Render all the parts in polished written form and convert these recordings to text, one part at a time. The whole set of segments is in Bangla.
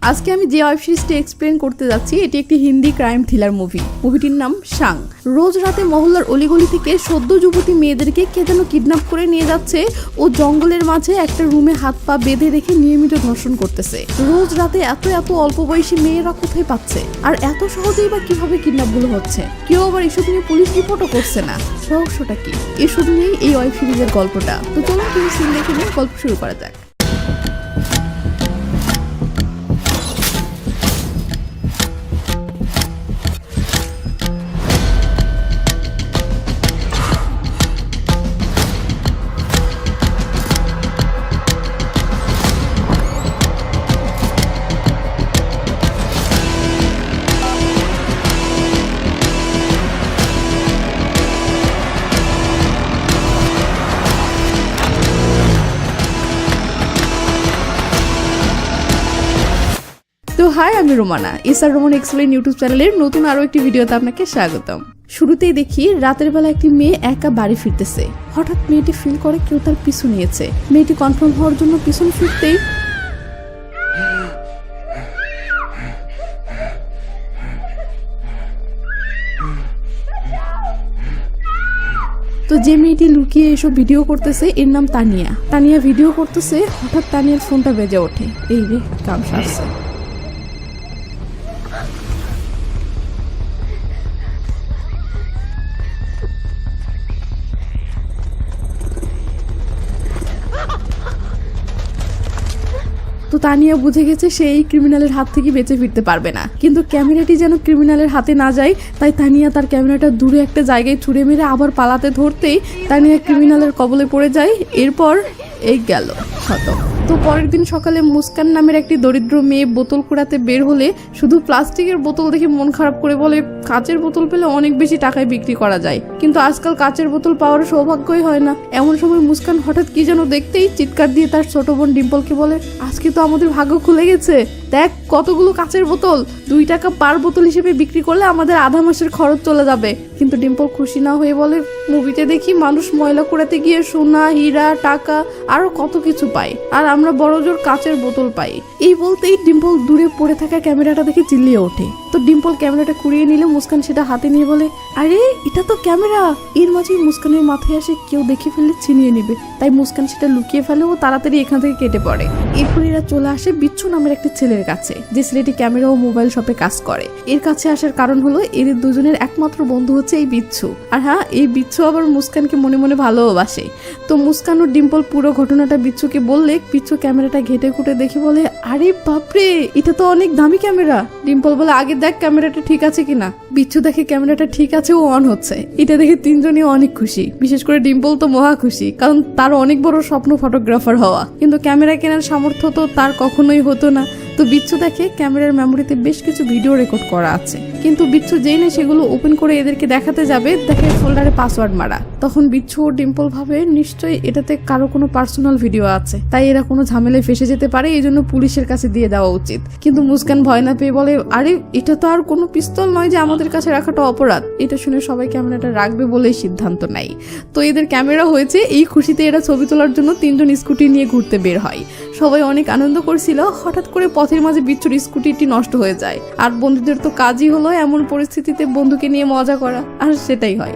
আজকে আমি যে ওয়েব সিরিজটি এক্সপ্লেন করতে যাচ্ছি এটি একটি হিন্দি ক্রাইম থ্রিলার মুভিটির নাম শাং। রোজ রাতে মহল্লার অলিগলি থেকে সদ্য যুবতী মেয়েদেরকে কে যেন কিডন্যাপ করে নিয়ে যাচ্ছে ও জঙ্গলের মাঝে একটা রুমে হাত পা বেঁধে রেখে নিয়মিত ধর্ষণ করতেছে। রোজ রাতে এত অল্প বয়সী মেয়েরা কোথায় পাচ্ছে, আর এত সহজেই বা কিভাবে কিডন্যাপ গুলো হচ্ছে? কেউ আবার এসব নিয়ে পুলিশ রিপোর্টও করছে না। রহস্যটা কি? এসব নিয়েই এই ওয়েব সিরিজের গল্পটা। তো চলুন তুমি সিন দেখে নিয়ে গল্প শুরু করা যাক। তো হাই, আমি Romana, SR Roman explain YouTube চ্যানেলের নতুন আরো একটি ভিডিওতে আপনাকে স্বাগতম। শুরুতেই দেখি রাতের বেলা একটি মেয়ে একা বাড়ি ফিরতেছে। হঠাৎ মেয়েটি ফিল করে কেউ তার পিছু নিয়েছে। মেয়েটি কনফার্ম হওয়ার জন্য পিছন ফিরতেই তো যে মেয়েটি লুকিয়ে এসব ভিডিও করতেছে এর নাম তানিয়া ভিডিও করতেছে। হঠাৎ তানিয়ার ফোনটা বেজে ওঠে। এই রে, কাম সারছে। তো তানিয়া বুঝে গেছে সে এই ক্রিমিনালের হাত থেকে বেঁচে ফিরতে পারবে না, কিন্তু ক্যামেরাটি যেন ক্রিমিনালের হাতে না যায়, তাই তানিয়া তার ক্যামেরাটা দূরে একটা জায়গায় ছুঁড়ে মেরে আবার পালাতে ধরতেই তানিয়া ক্রিমিনালের কবলে পড়ে যায়। এরপর এই গেল খতম। তো পরের দিন সকালে মুস্কান নামের একটি দরিদ্র মেয়ে বোতল কুড়াতে বের হলে শুধু প্লাস্টিকের বোতল দেখে মন খারাপ করে বলে, কাচের বোতল পেলে অনেক বেশি টাকায় বিক্রি করা যায়, কিন্তু আজকাল কাচের বোতল পাওয়ার সৌভাগ্যই হয় না। এমন সময় মুস্কান হঠাৎ কি যেন দেখতেই চিৎকার দিয়ে তার ছোট বোন ডিম্পলকে বলে, আজকে তো আমাদের ভাগ্য খুলে গেছে, দেখ কতগুলো কাচের বোতল, 2 টাকা পার বোতল হিসেবে বিক্রি করলে আমাদের আধা মাসের খরচ চলে যাবে। কিন্তু ডিম্পল খুশি না হয়ে বলে, মুভিতে দেখি মানুষ ময়লা কুড়াতে গিয়ে সোনা, হীরা, টাকা আরো কত কিছু পায়, আর আমরা বড়জোর কাচের বোতল পাই। এই বলতেই ডিম্পল দূরে পড়ে থাকা ক্যামেরাটা দেখে চিল্লিয়ে ওঠে। তো ডিম্পল ক্যামেরাটা কুড়িয়ে নিলে মুস্কান সেটা হাতে নিয়ে বলে, আরে এটা তো ক্যামেরা। এর মাঝেই মুস্কানের মাথায় আসে কেউ দেখে ফেললে ছিনিয়ে নিবে, তাই মুস্কান সেটা লুকিয়ে ফেলে ও তাড়াতাড়ি এখান থেকে কেটে পড়ে। এরপর এরা চলে আসে বিচ্ছু নামের একটি ছেলের কাছে, যে ছেলেটি ক্যামেরা ও মোবাইল শপে কাজ করে। এর কাছে আসার কারণ হলো এদের দুজনের একমাত্র বন্ধু হচ্ছে এই বিচ্ছু। আর হ্যাঁ, এই বিচ্ছু আবার মুস্কানকে মনে মনে ভালোবাসে। তো মুস্কান ও ডিম্পল পুরো ঘটনাটা বিচ্ছুকে বললে বিচ্ছু ক্যামেরাটা ঘেটে ঘুটে দেখে বলে, আরে বাপরে, এটা তো অনেক দামি ক্যামেরা। ডিম্পল বলে, আগে দেখ ক্যামেরাটা ঠিক আছে কিনা। বিচ্ছু দেখে ক্যামেরাটা ঠিক আছে ও অন হচ্ছে। এটা দেখে তিনজনই অনেক খুশি, বিশেষ করে ডিম্পল তো মহা খুশি, কারণ তার অনেক বড় স্বপ্ন ফটোগ্রাফার হওয়া, কিন্তু ক্যামেরা কেনার সামর্থ্য তো তার কখনোই হতো না। তো বিচ্ছু দেখে ক্যামেরার মেমোরিতে বেশ কিছু ভিডিও রেকর্ড করা আছে, কিন্তু বিচ্ছু যেই না সেগুলো ওপেন করে এদেরকে দেখাতে যাবে, দেখে ফোল্ডারে পাসওয়ার্ড মারা। তখন বিচ্ছু ও ডিম্পল ভাবে নিশ্চয়ই এটাতে কারো কোনো পার্সোনাল ভিডিও আছে, তাই এরা কোনো ঝামেলায় ফেসে যেতে পারে, এই জন্য পুলিশের কাছে দিয়ে দেওয়া উচিত। কিন্তু মুস্কান ভয় না পেয়ে বলে, আরে এটা তো আর কোনো পিস্তল নয় যে আমাদের কাছে রাখাটা অপরাধ। এটা শুনে সবাই ক্যামেরাটা রাখবে বলেই সিদ্ধান্ত নেয়। তো এদের ক্যামেরা হয়েছে, এই খুশিতে এরা ছবি তোলার জন্য 3জন স্কুটি নিয়ে ঘুরতে বের হয়। সবাই অনেক আনন্দ করছিল। হঠাৎ করে পথের মাঝে বিচ্ছুর স্কুটিটি নষ্ট হয়ে যায়, আর বন্ধুদের তো কাজই হলো এমন পরিস্থিতিতে বন্ধুকে নিয়ে মজা করা, আর সেটাই হয়।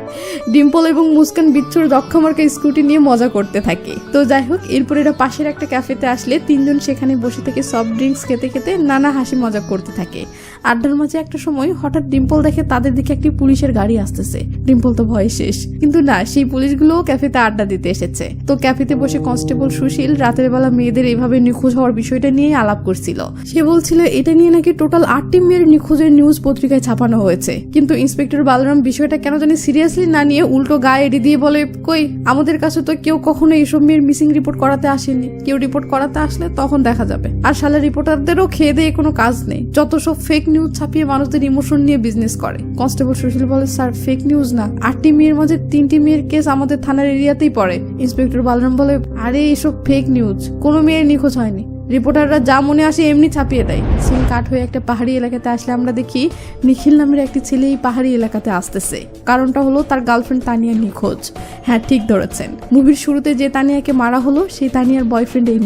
ডিম্পল এবং মুস্কান বিচ্ছুর রক্ষামার্কা স্কুটি নিয়ে মজা করতে থাকে। তো যাই হোক, এরপর এরা পাশের একটা ক্যাফেতে আসলে 3জন সেখানে বসে থেকে সফট ড্রিঙ্কস খেতে খেতে নানা হাসি মজা করতে থাকে। আড্ডার মাঝে একটা সময় হঠাৎ ডিম্পল দেখে তাদের দিকে একটি পুলিশের গাড়ি আসতেছে। ডিম্পল তো ভয় শেষ, কিন্তু না, সেই পুলিশগুলোও ক্যাফেতে আড্ডা দিতে এসেছে। তো ক্যাফেতে বসে কনস্টেবল সুশীল রাতের বেলা মেয়েদের এইভাবে নিখোঁজ হওয়ার বিষয়টা নিয়ে আলাপ করছিল। সে বলছিল এটা নিয়ে নাকি টোটাল 8টি মেয়ের নিখোঁজের নিউজ পত্রিকায় ছাপানো হয়েছে, কিন্তু ইন্সপেক্টর বালরাম বিষয়টা কেন জানি সিরিয়াসলি না নিয়ে উল্টো গায়ে এড়িয়ে দিয়ে বলে, কই, আমাদের কাছে তো কেউ কখনো এইসব মেয়ের মিসিং রিপোর্ট করাতে আসেনি, কেউ রিপোর্ট করাতে আসলে তখন দেখা যাবে। আর শালা রিপোর্টারদেরও খেয়ে দিয়ে কোনো কাজ নেই, যত সব ফেক নিউজ ছাপিয়ে মানুষদের ইমোশন নিয়ে বিজনেস করে। কনস্টেবল সুশীল বলে, স্যার ফেক নিউজ না, 8টি মেয়ের মাঝে 3টি মেয়ের কেস আমাদের থানার এরিয়াতেই পড়ে। ইন্সপেক্টর বালরাম বলে, আরে এসব ফেক নিউজ, কোনো মেয়ের নিখোঁজ হয়নি। রিপোর্টাররা যা মনে আসে এমনি ছাপিয়ে দেয়। সিন কাট হয়ে একটা পাহাড়ি এলাকাতে আসলে আমরা দেখি নিখিল নামের একটি ছেলে এই পাহাড়ি এলাকাতে আসতেছে। কারণটা হলো তার গার্লফ্রেন্ড তানিয়া নিখোঁজ। হ্যাঁ, ঠিক ধরেছেন, মুভির শুরুতে যে তানিয়াকে মারা হলো সেই তানিয়ার বয়ফ্রেন্ড এই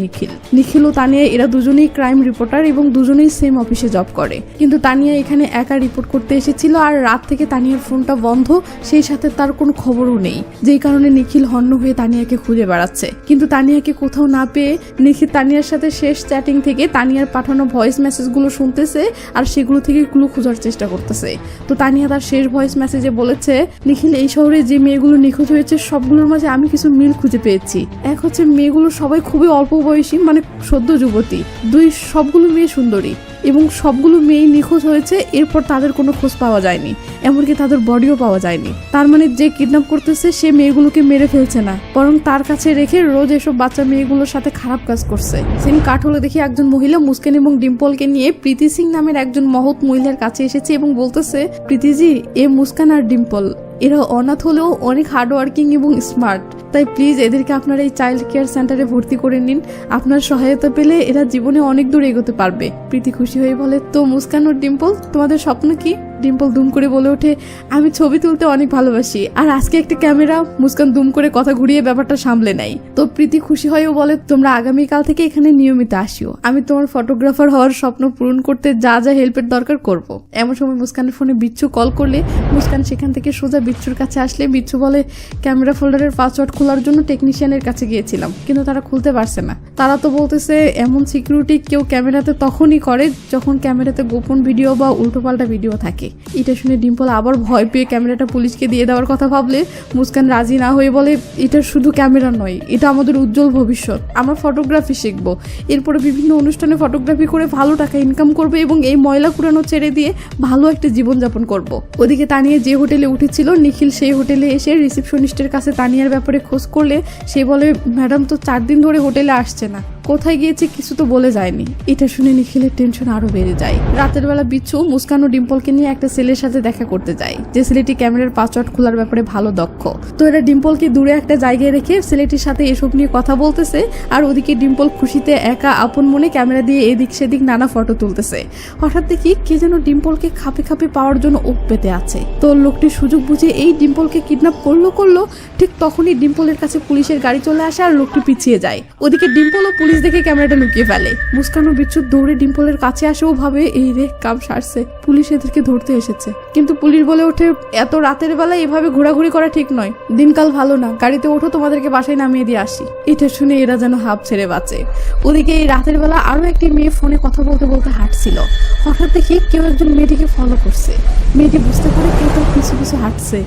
নিখিল ও তানিয়া এরা দুজনেই ক্রাইম রিপোর্টার এবং দুজনেই সেম অফিসে জব করে। কিন্তু তানিয়া এখানে একা রিপোর্ট করতে এসেছিল আর রাত থেকে তানিয়ার ফোনটা বন্ধ, সেই সাথে তার কোনো খবরও নেই, যেই কারণে নিখিল হন্য হয়ে তানিয়াকে খুঁজে বেড়াচ্ছে। কিন্তু তানিয়াকে কোথাও না পেয়ে নিখিল তানিয়ার সাথে শেষ চ্যাটিং থেকে তানিয়ার পাঠানো ভয়েস মেসেজগুলো শুনতেছে আর সেগুলো থেকে ক্লু খোঁজার চেষ্টা করতেছে। তো তানিয়া তার শেষ ভয়েস মেসেজে বলেছে, নিখিল, এই শহরে যে মেয়েগুলো নিখোঁজ হয়েছে সবগুলোর মাঝে আমি কিছু মিল খুঁজে পেয়েছি। এক হচ্ছে মেয়েগুলো সবাই খুবই অল্প বয়সী, মানে সদ্য যুবতী। দুই, সবগুলো মেয়ে সুন্দরী এবং সবগুলো মেয়ে নিখোঁজ হয়েছে, এরপর তাদের কোনো খোঁজ পাওয়া যায়নি, এমনকি তাদের বডিও পাওয়া যায়নি। তার মানে যে কিডন্যাপ করতেছে সে মেয়েগুলোকে মেরে ফেলছে না, বরং তার কাছে রেখে রোজ এসব বাচ্চা মেয়েগুলোর সাথে খারাপ কাজ করছে। সিন কাট হলে দেখি একজন মহিলা মুস্কান এবং ডিম্পলকে নিয়ে প্রীতি সিং নামের একজন মহৎ মহিলার কাছে এসেছে এবং বলতেছে, প্রীতিজি, এ মুস্কান আর ডিম্পল এরা অনাথ হলেও অনেক হার্ডওয়ার্কিং এবং স্মার্ট, তাই প্লিজ এদেরকে আপনারা এই চাইল্ড কেয়ার সেন্টারে ভর্তি করে নিন। আপনার সহায়তা পেলে এরা জীবনে অনেক দূর এগোতে পারবে। প্রীতি খুশি হয়ে বলে, তো মুস্কান ও ডিম্পল, তোমাদের স্বপ্ন কি? ডিম্পল দুম করে বলে ওঠে, আমি ছবি তুলতে অনেক ভালোবাসি, আর আজকে একটা ক্যামেরা। মুস্কান দুম করে কথা ঘুরিয়ে ব্যাপারটা সামলে নেয়। তো প্রীতি খুশি হয়েও বলে, তোমরা আগামীকাল থেকে এখানে নিয়মিত আসিও, আমি তোমার ফটোগ্রাফার হওয়ার স্বপ্ন পূরণ করতে যা যা হেল্পের দরকার করব। এমন সময় মুস্কানের ফোনে বিচ্ছু কল করলে মুস্কান সেখান থেকে সোজা বিচ্ছুর কাছে আসলে বিচ্ছু বলে, ক্যামেরা ফোল্ডারের পাসওয়ার্ড খোলার জন্য টেকনিশিয়ানের কাছে গিয়েছিলাম, কিন্তু তারা খুলতে পারছে না। তারা তো বলতেছে এমন সিকিউরিটি কেউ ক্যামেরাতে তখনই করে যখন ক্যামেরাতে গোপন ভিডিও বা উল্টোপাল্টা ভিডিও থাকে। এটা শুনে ডিম্পল আবার ভয় পেয়ে ক্যামেরাটা পুলিশকে দিয়ে দেওয়ার কথা ভাবলে মুস্কান রাজি না হয়ে বলে, এটা শুধু ক্যামেরা নয়, এটা আমাদের উজ্জ্বল ভবিষ্যৎ। আমরা ফটোগ্রাফি শিখবো, এরপরে বিভিন্ন অনুষ্ঠানে ফটোগ্রাফি করে ভালো টাকা ইনকাম করবো এবং এই ময়লা কুড়ানো ছেড়ে দিয়ে ভালো একটা জীবনযাপন করব। ওদিকে তানিয়া যে হোটেলে উঠেছিল নিখিল সেই হোটেলে এসে রিসেপশনিস্টের কাছে তানিয়ার ব্যাপারে খোঁজ করলে সে বলে, ম্যাডাম তো 4 দিন ধরে হোটেলে আসছে না, কোথায় গিয়েছে কিছু তো বলে যায়নি। এটা শুনে নিখিলের টেনশন আরো বেড়ে যায়। রাতের বেলা বিচ্ছু মুস্কান ও ডিম্পলকে নিয়ে একটা ছেলের সাথে দেখা করতে যায়, যে ছেলেটি ক্যামেরার পাসওয়ার্ড খোলার ব্যাপারে ভালো দক্ষ। তো এরা ডিম্পলকে দূরে একটা জায়গায় রেখে ছেলেটির সাথে এসব নিয়ে কথা বলতেছে, আর ওদিকে ডিম্পল খুশিতে একা আপন মনে ক্যামেরা দিয়ে এদিক সেদিক নানা ফটো তুলতেছে। হঠাৎ দেখি কে যেন ডিম্পলকে খাপে খাপে পাওয়ার জন্য ওক পেতে আছে। তো লোকটি সুযোগ বুঝে এই ডিম্পলকে কিডন্যাপ করলো। ঠিক তখনই ডিম্পলের কাছে পুলিশের গাড়ি চলে আসে আর লোকটি পিছিয়ে যায়। ওদিকে ডিম্পল ও পুলিশ দেখে ক্যামেরাটা লুকিয়ে ফেলে। মুস্কান ও বিচ্ছু দৌড়ে ডিম্পলের কাছে আসেও ভাবে এই রে কাম সারছে, পুলিশ এদেরকে ধরতে এসেছে। কিন্তু পুলিশ বলে ওঠে, এত রাতের বেলায় এভাবে ঘোরাঘুরি করা ঠিক নয়, দিনকাল ভালো না, গাড়িতে ওঠো, তোমাদেরকে বাসায় নামিয়ে দিয়ে আসি। এটা শুনে এরা যেন হাঁপ ছেড়ে বাঁচে। ওদিকে এই রাতের বেলা আরো একটি মেয়ে ফোনে কথা বলতে বলতে হাঁটছিল। হঠাৎ দেখি কেউ একজন মেয়েটিকে ফলো করছে। মেয়েটি বুঝতে পারে কেউ তার পিছু পিছু হাঁটছে,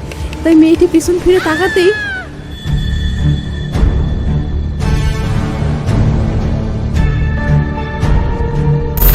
তাই মেয়েটি পিছন ফিরে তাকাতেই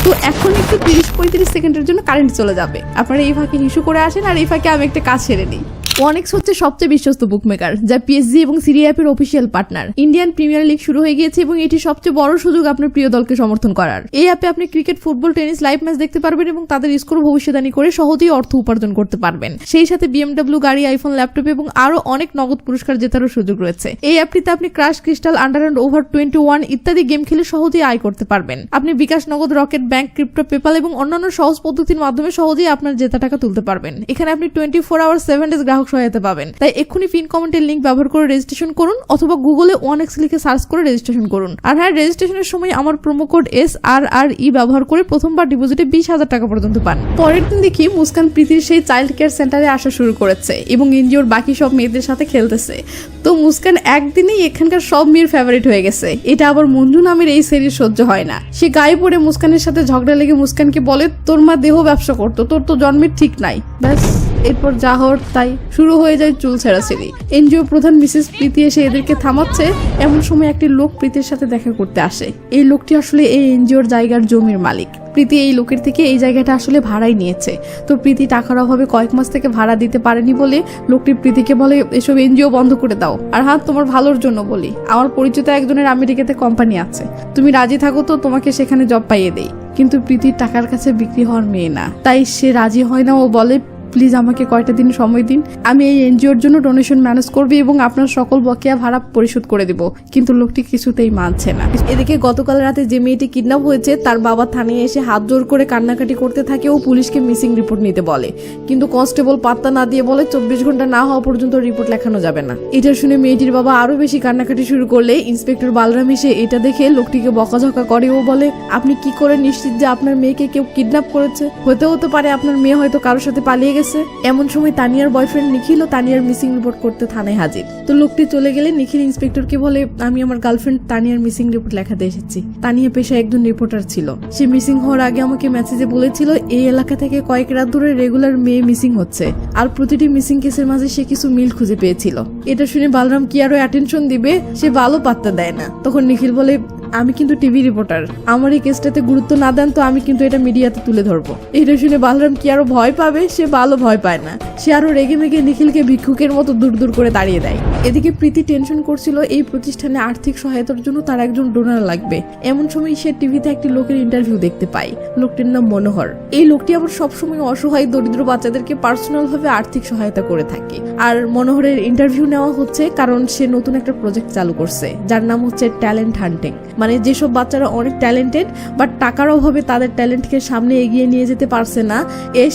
তো এখন একটু 30-35 সেকেন্ডের জন্য কারেন্ট চলে যাবে। আপনারা এই ফাঁকে ইস্যু করে আসেন আর এই ফাঁকে আমি একটা কাজ সেরে নিই। ওয়ানেক্স হচ্ছে সবচেয়ে বিশ্বস্ত বুকমেকার, যা পিএসজি এবং সিরি অ্যাপের official partner. Indian premier league শুরু হয়ে গিয়েছে এবং এটি সবচেয়ে বড় সুযোগ আপনার প্রিয় দলকে সমর্থন করার। এই অ্যাপে আপনি cricket, football, tennis live match দেখতে পারবেন এবং তাদের স্কোর ভবিষ্যদ্বাণী করে সহজেই অর্থ উপার্জন করতে পারবেন। সেই সাথে BMW গাড়ি, আইফোন, ল্যাপটপ এবং আরো অনেক নগদ পুরস্কার জেতারও সুযোগ রয়েছে। এই অ্যাপটিতে আপনি crash, crystal, under and over 21 ইত্যাদি গেম খেলে সহজেই আয় করতে পারবেন। আপনি বিকাশ, নগদ, রকেট, ব্যাংক, ক্রিপ্টো, পেপাল এবং অন্যান্য সহজ পদ্ধতির মাধ্যমে সহজেই আপনার জেতা টাকা তুলতে পারবেন। এখানে আপনি 24 আওয়ার 7 ডেজ গ্রাহক সহায়তা পাবেন। তাই এক্ষুনি পিন কমেন্টের লিংক ব্যবহার করে রেজিস্ট্রেশন করুন অথবা গুগলে ওয়ানেক্স লিখে সার্চ করে রেজিস্ট্রেশন করুন। আর হ্যাঁ, রেজিস্ট্রেশনের সময় আমার প্রোমো কোড SRRE ব্যবহার করে প্রথমবার ডিপোজিটে 20,000 টাকা পর্যন্ত পান। পরের দিন দেখি মুস্কান প্রীতির সেই চাইল্ড কেয়ার সেন্টারে আসা শুরু করেছে এবং এনজিওর বাকি সব মেয়েদের সাথে খেলতেছে। তো মুস্কান একদিনেই এখানকার সব মেয়ের ফেভারিট হয়ে গেছে। এটা আবার মঞ্জু নামের এই সেরির সহ্য হয় না। সে গায়ে পড়ে মুস্কানের সাথে ঝগড়া লেগে মুস্কানকে বলে, তোর মা দেহ ব্যবসা করতো, তোর তো জন্মের ঠিক নাই। ব্যাস, এরপর যা হওয়ার তাই শুরু হয়ে যায় চুল ছেঁড়াছেড়ি। এনজিও প্রধান মিসেস প্রীতি এসে এদেরকে থামাচ্ছে। এমন সময় একটি লোক প্রীতির সাথে দেখা করতে আসে। এই লোকটি আসলে এই এনজিওর জায়গার জমির মালিক। প্রীতি এই লোকের থেকে এই জায়গাটা আসলে ভাড়াই নিয়েছে। তো প্রীতি টাকার অভাবে কয়েক মাস থেকে ভাড়া দিতে পারেনি বলে লোকটি প্রীতিকে বলে, এসব এনজিও বন্ধ করে দাও। আর হ্যাঁ, তোমার ভালোর জন্য বলি, আমার পরিচিত একজনের আমেরিকাতে কোম্পানি আছে, তুমি রাজি থাকো তো তোমাকে সেখানে জব পাইয়ে দেই। কিন্তু প্রীতির টাকার কাছে বিক্রি হওয়ার মেয়ে না, তাই সে রাজি হয় না। ও বলে, প্লিজ আমাকে কয়টা দিন সময় দিন, আমি এই এনজিওর জন্য ডোনেশন ম্যানেজ করবো এবং আপনার সকল বকেয়া ভাড়া পরিশোধ করে দিব। কিন্তু লোকটি কিছুতেই মানছে না। এদিকে গতকাল রাতে যে মেয়েটি কিডন্যাপ হয়েছে তার বাবা থানায় এসে হাত জোর করে কান্নাকাটি করতে থাকে ও পুলিশকে মিসিং রিপোর্ট নিতে বলে, কিন্তু কনস্টেবল পাত্তা না দিয়ে বলে 24 ঘন্টা না হওয়া পর্যন্ত রিপোর্ট লেখানো যাবে না। এটা শুনে মেয়েটির বাবা আরো বেশি কান্নাকাটি শুরু করলে ইন্সপেক্টর বালরাম এসে এটা দেখে লোকটিকে বকাঝকা করে ও বলে, আপনি কি করে নিশ্চিত যে আপনার মেয়েকে কেউ কিডন্যাপ করেছে? হতে পারে আপনার মেয়ে হয়তো কারোর সাথে পালিয়ে গেছে। এমন সময় তানিয়ার বয়ফ্রেন্ড নিখিল ও তানিয়ার মিসিং রিপোর্ট করতে থানায় হাজির। তো লোকটি চলে গেলে নিখিল ইন্সপেক্টরকে বলে, আমি আমার গার্লফ্রেন্ড তানিয়ার মিসিং রিপোর্ট লেখাতে এসেছি। তানিয়া পেশায় একজন রিপোর্টার ছিল। সে মিসিং হওয়ার আগে আমাকে মেসেজে বলেছিল এই এলাকা থেকে কয়েক রাত ধরে রেগুলার মেয়ে মিসিং হচ্ছে, আর প্রতিটি মিসিং কেসের মাঝে সে কিছু মিল খুঁজে পেয়েছিল। এটা শুনে বালরাম কি আরো অ্যাটেনশন দিবে, সে ভালো পাত্তা দেয় না। তখন নিখিল বলে, আমি কিন্তু টিভি রিপোর্টার, আমার এই কেসটাতে গুরুত্ব না দেন তো আমি কিন্তু এটা মিডিয়াতে তুলে ধরবো। এটা শুনে বালরাম কি আরো ভয় পাবে, সে ভালো ভয় পায় না। সে আরো রেগে মেগে নিখিলকে ভিক্ষুকের মতো দূর দূর করে দাঁড়িয়ে দেয়। এদিকে প্রীতি টেনশন করছিল এই প্রতিষ্ঠানে আর্থিক সহায়তার জন্য তার একজন ডোনার লাগবে। এমন সময় সে টিভিতে একটি লোকের ইন্টারভিউ দেখতে পায়। লোকটির নাম মনোহর। এই লোকটি আবার সবসময় অসহায় দরিদ্র বাচ্চাদেরকে পার্সোনাল ভাবে আর্থিক সহায়তা করে থাকে। আর মনোহরের ইন্টারভিউ নেওয়া হচ্ছে কারণ সে নতুন একটা প্রজেক্ট চালু করছে যার নাম হচ্ছে ট্যালেন্ট হান্টিং। মানে যেসব বাচ্চারা অনেক ট্যালেন্টেড বাট টাকার অভাবে তাদের ট্যালেন্টকে সামনে এগিয়ে নিয়ে যেতে পারছে না,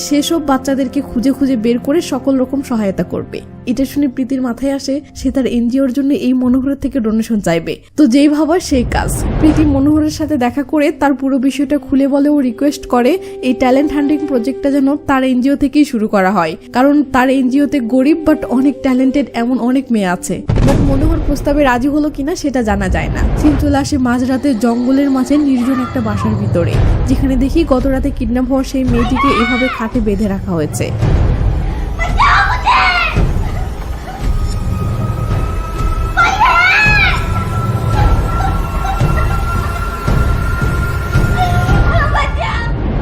সেসব বাচ্চাদেরকে খুঁজে খুঁজে বের করে সকল রকম সহায়তা করবে। এটা শুনে প্রীতির মাথায় আসে সে তার এনজিওর জন্য এই মনোহরের থেকে ডোনেশন চাইবে। তো যেই ভাবার সেই কাজ। প্রীতি মনোহরের সাথে দেখা করে তার পুরো বিষয়টা খুলে বলে ও রিকোয়েস্ট করে এই ট্যালেন্ট হান্টিং প্রজেক্টটা যেন তার এনজিও থেকেই শুরু করা হয়, কারণ তার এনজিওতে গরিব বাট অনেক ট্যালেন্টেড এমন অনেক মেয়ে আছে। বাট মনোহর প্রস্তাবে রাজি হলো কিনা সেটা জানা যায় না। সিন চলে আসে মাঝরাতে জঙ্গলের মাঝে নির্জন একটা বাসার ভিতরে, যেখানে দেখি গত রাতে কিডন্যাপ হওয়া সেই মেয়েটিকে এভাবে খাটে বেঁধে রাখা হয়েছে।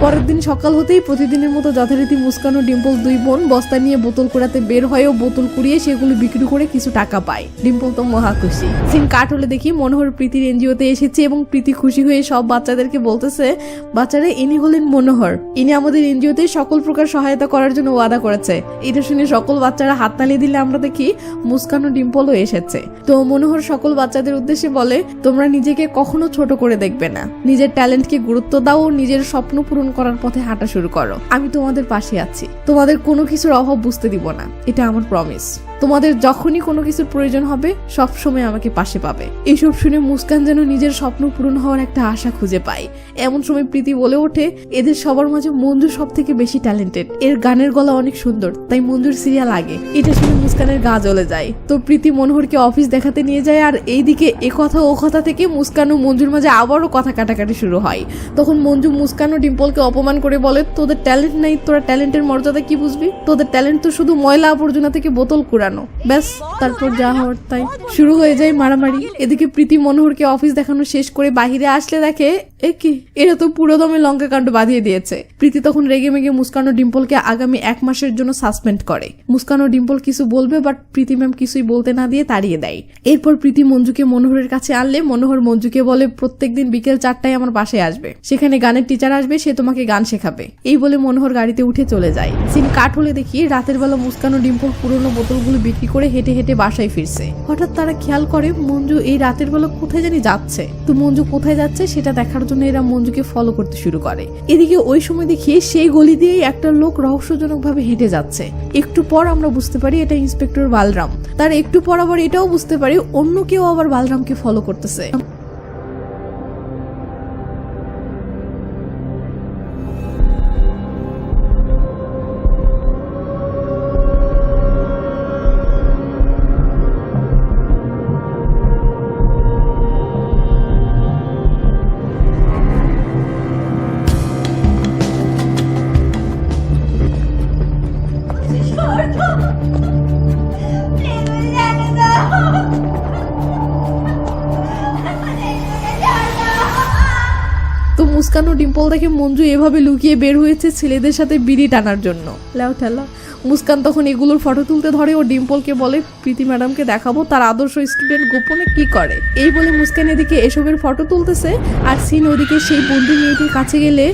পরের দিন সকাল হতেই প্রতিদিনের মতো যথারীতি মুস্কান ও ডিম্পল দুই বোন বস্তা নিয়ে বোতল কুড়াতে বের হয় ও বোতল কুড়িয়ে সেগুলো বিক্রি করে কিছু টাকা পায়। ডিম্পল তো মহা খুশি। সিন কাট হলে দেখি মনোহর প্রীতির এনজিওতে এসেছে এবং প্রীতি খুশি হয়ে সব বাচ্চাদেরকে বলতেছে, বাচ্চারা ইনি হলেন মনোহর, ইনি আমাদের এনজিওতে সকল প্রকার সহায়তা করার জন্য ওয়াদা করেছে। এটা শুনে সকল বাচ্চারা হাত তালিয়ে দিলে আমরা দেখি মুস্কান ও ডিম্পলও এসেছে। তো মনোহর সকল বাচ্চাদের উদ্দেশ্যে বলে, তোমরা নিজেকে কখনো ছোট করে দেখবে না, নিজের ট্যালেন্টকে গুরুত্ব দাও ও নিজের স্বপ্ন পূরণ করার পথে হাঁটা শুরু করো। আমি তোমাদের পাশে আছি, তোমাদের কোনো কিছুর অভাব বুঝতে দিব না, এটা আমার প্রমিস। তোমাদের যখনই কোনো কিছুর প্রয়োজন হবে সব সময় আমাকে পাশে পাবে। এইসব শুনে মুস্কান যেন নিজের স্বপ্ন পূরণ হওয়ার একটা আশা খুঁজে পায়। এমন সময় প্রীতি বলে ওঠে, এদের সবার মাঝে মঞ্জু সব থেকে বেশি ট্যালেন্টেড, এর গানের গলা অনেক সুন্দর, তাই মঞ্জুর সিরিয়াল আগে। এটা শুনে মুস্কানের গা জ্বলে যায়। তো প্রীতি মনোহরকে অফিস দেখাতে নিয়ে যায়, আর এইদিকে এ কথা ও কথা থেকে মুস্কান ও মঞ্জুর মাঝে আবারও কথা কাটাকাটি শুরু হয়। তখন মঞ্জু মুস্কান ও ডিম্পলকে অপমান করে বলে, তোদের ট্যালেন্ট নাই, তোরা ট্যালেন্টের মর্যাদা কি বুঝবি? তোদের ট্যালেন্ট তো শুধু ময়লা আবর্জনা থেকে বোতল কুড়ানো। ব্যাস, তারপর যা হওয়ার তাই। শুরু হয়ে যায় মারামারি। এদিকে প্রীতি মনোহরকে অফিস দেখানো শেষ করে বাহিরে আসলে দেখে কি এরা তো পুরো দমে লঙ্কা কাণ্ড বাঁধিয়ে দিয়েছে। প্রীতি তখন রেগে মেগে মুস্কান ও ডিম্পলকে আগামী 1 মাসের জন্য সাসপেন্ড করে। মুস্কান ও ডিম্পল কিছু বলবে বাট প্রীতি ম্যাম কিছুই বলতে না দিয়ে তাড়িয়ে দেয়। এরপর প্রীতি মঞ্জুকে মনোহরের কাছে আনলে মনোহর মঞ্জুকে বলে, প্রত্যেকদিন বিকেল 4টায় আমার বাসায় আসবে, সেখানে গানের টিচার আসবে, সে তোমাকে গান শেখাবে। এই বলে মনোহর গাড়িতে উঠে চলে যায়। সিন কাট হলে দেখি রাতের বেলা মুস্কান ও ডিম্পল পুরোনো বোতলগুলো বিক্রি করে হেঁটে হেঁটে বাসায় ফিরছে। হঠাৎ তারা খেয়াল করে মঞ্জু এই রাতের বেলা কোথায় জানি যাচ্ছে। তো মঞ্জু কোথায় যাচ্ছে সেটা দেখার জন্য এরা মঞ্জুকে ফলো করতে শুরু করে। এদিকে ওই সময় দেখি সেই গলি দিয়েই একটা লোক রহস্যজনক ভাবে হেঁটে যাচ্ছে। একটু পর আমরা বুঝতে পারি এটা ইন্সপেক্টর বালরাম। তার একটু পর আবার এটাও বুঝতে পারি অন্য কেউ আবার বালরামকে ফলো করতেছে। তো মুস্কান ও ডিম্পল দেখে মঞ্জু এভাবে লুকিয়ে বের হয়েছে ছেলেদের সাথে বিড়ি টানার জন্য। লাও ঠেলা। মুস্কান তখন এগুলোর ফটো তুলতে ধরে ও ডিম্পলকে বলে, প্রীতি ম্যাডামকে দেখাবো তার আদর্শ স্টুডেন্ট গোপনে কি করে। এই বলে মুস্কান এদিকে এসবের ফটো তুলতেছে, আর সিন ওদিকে সেই বন্ধু মেয়েটির কাছে গেলে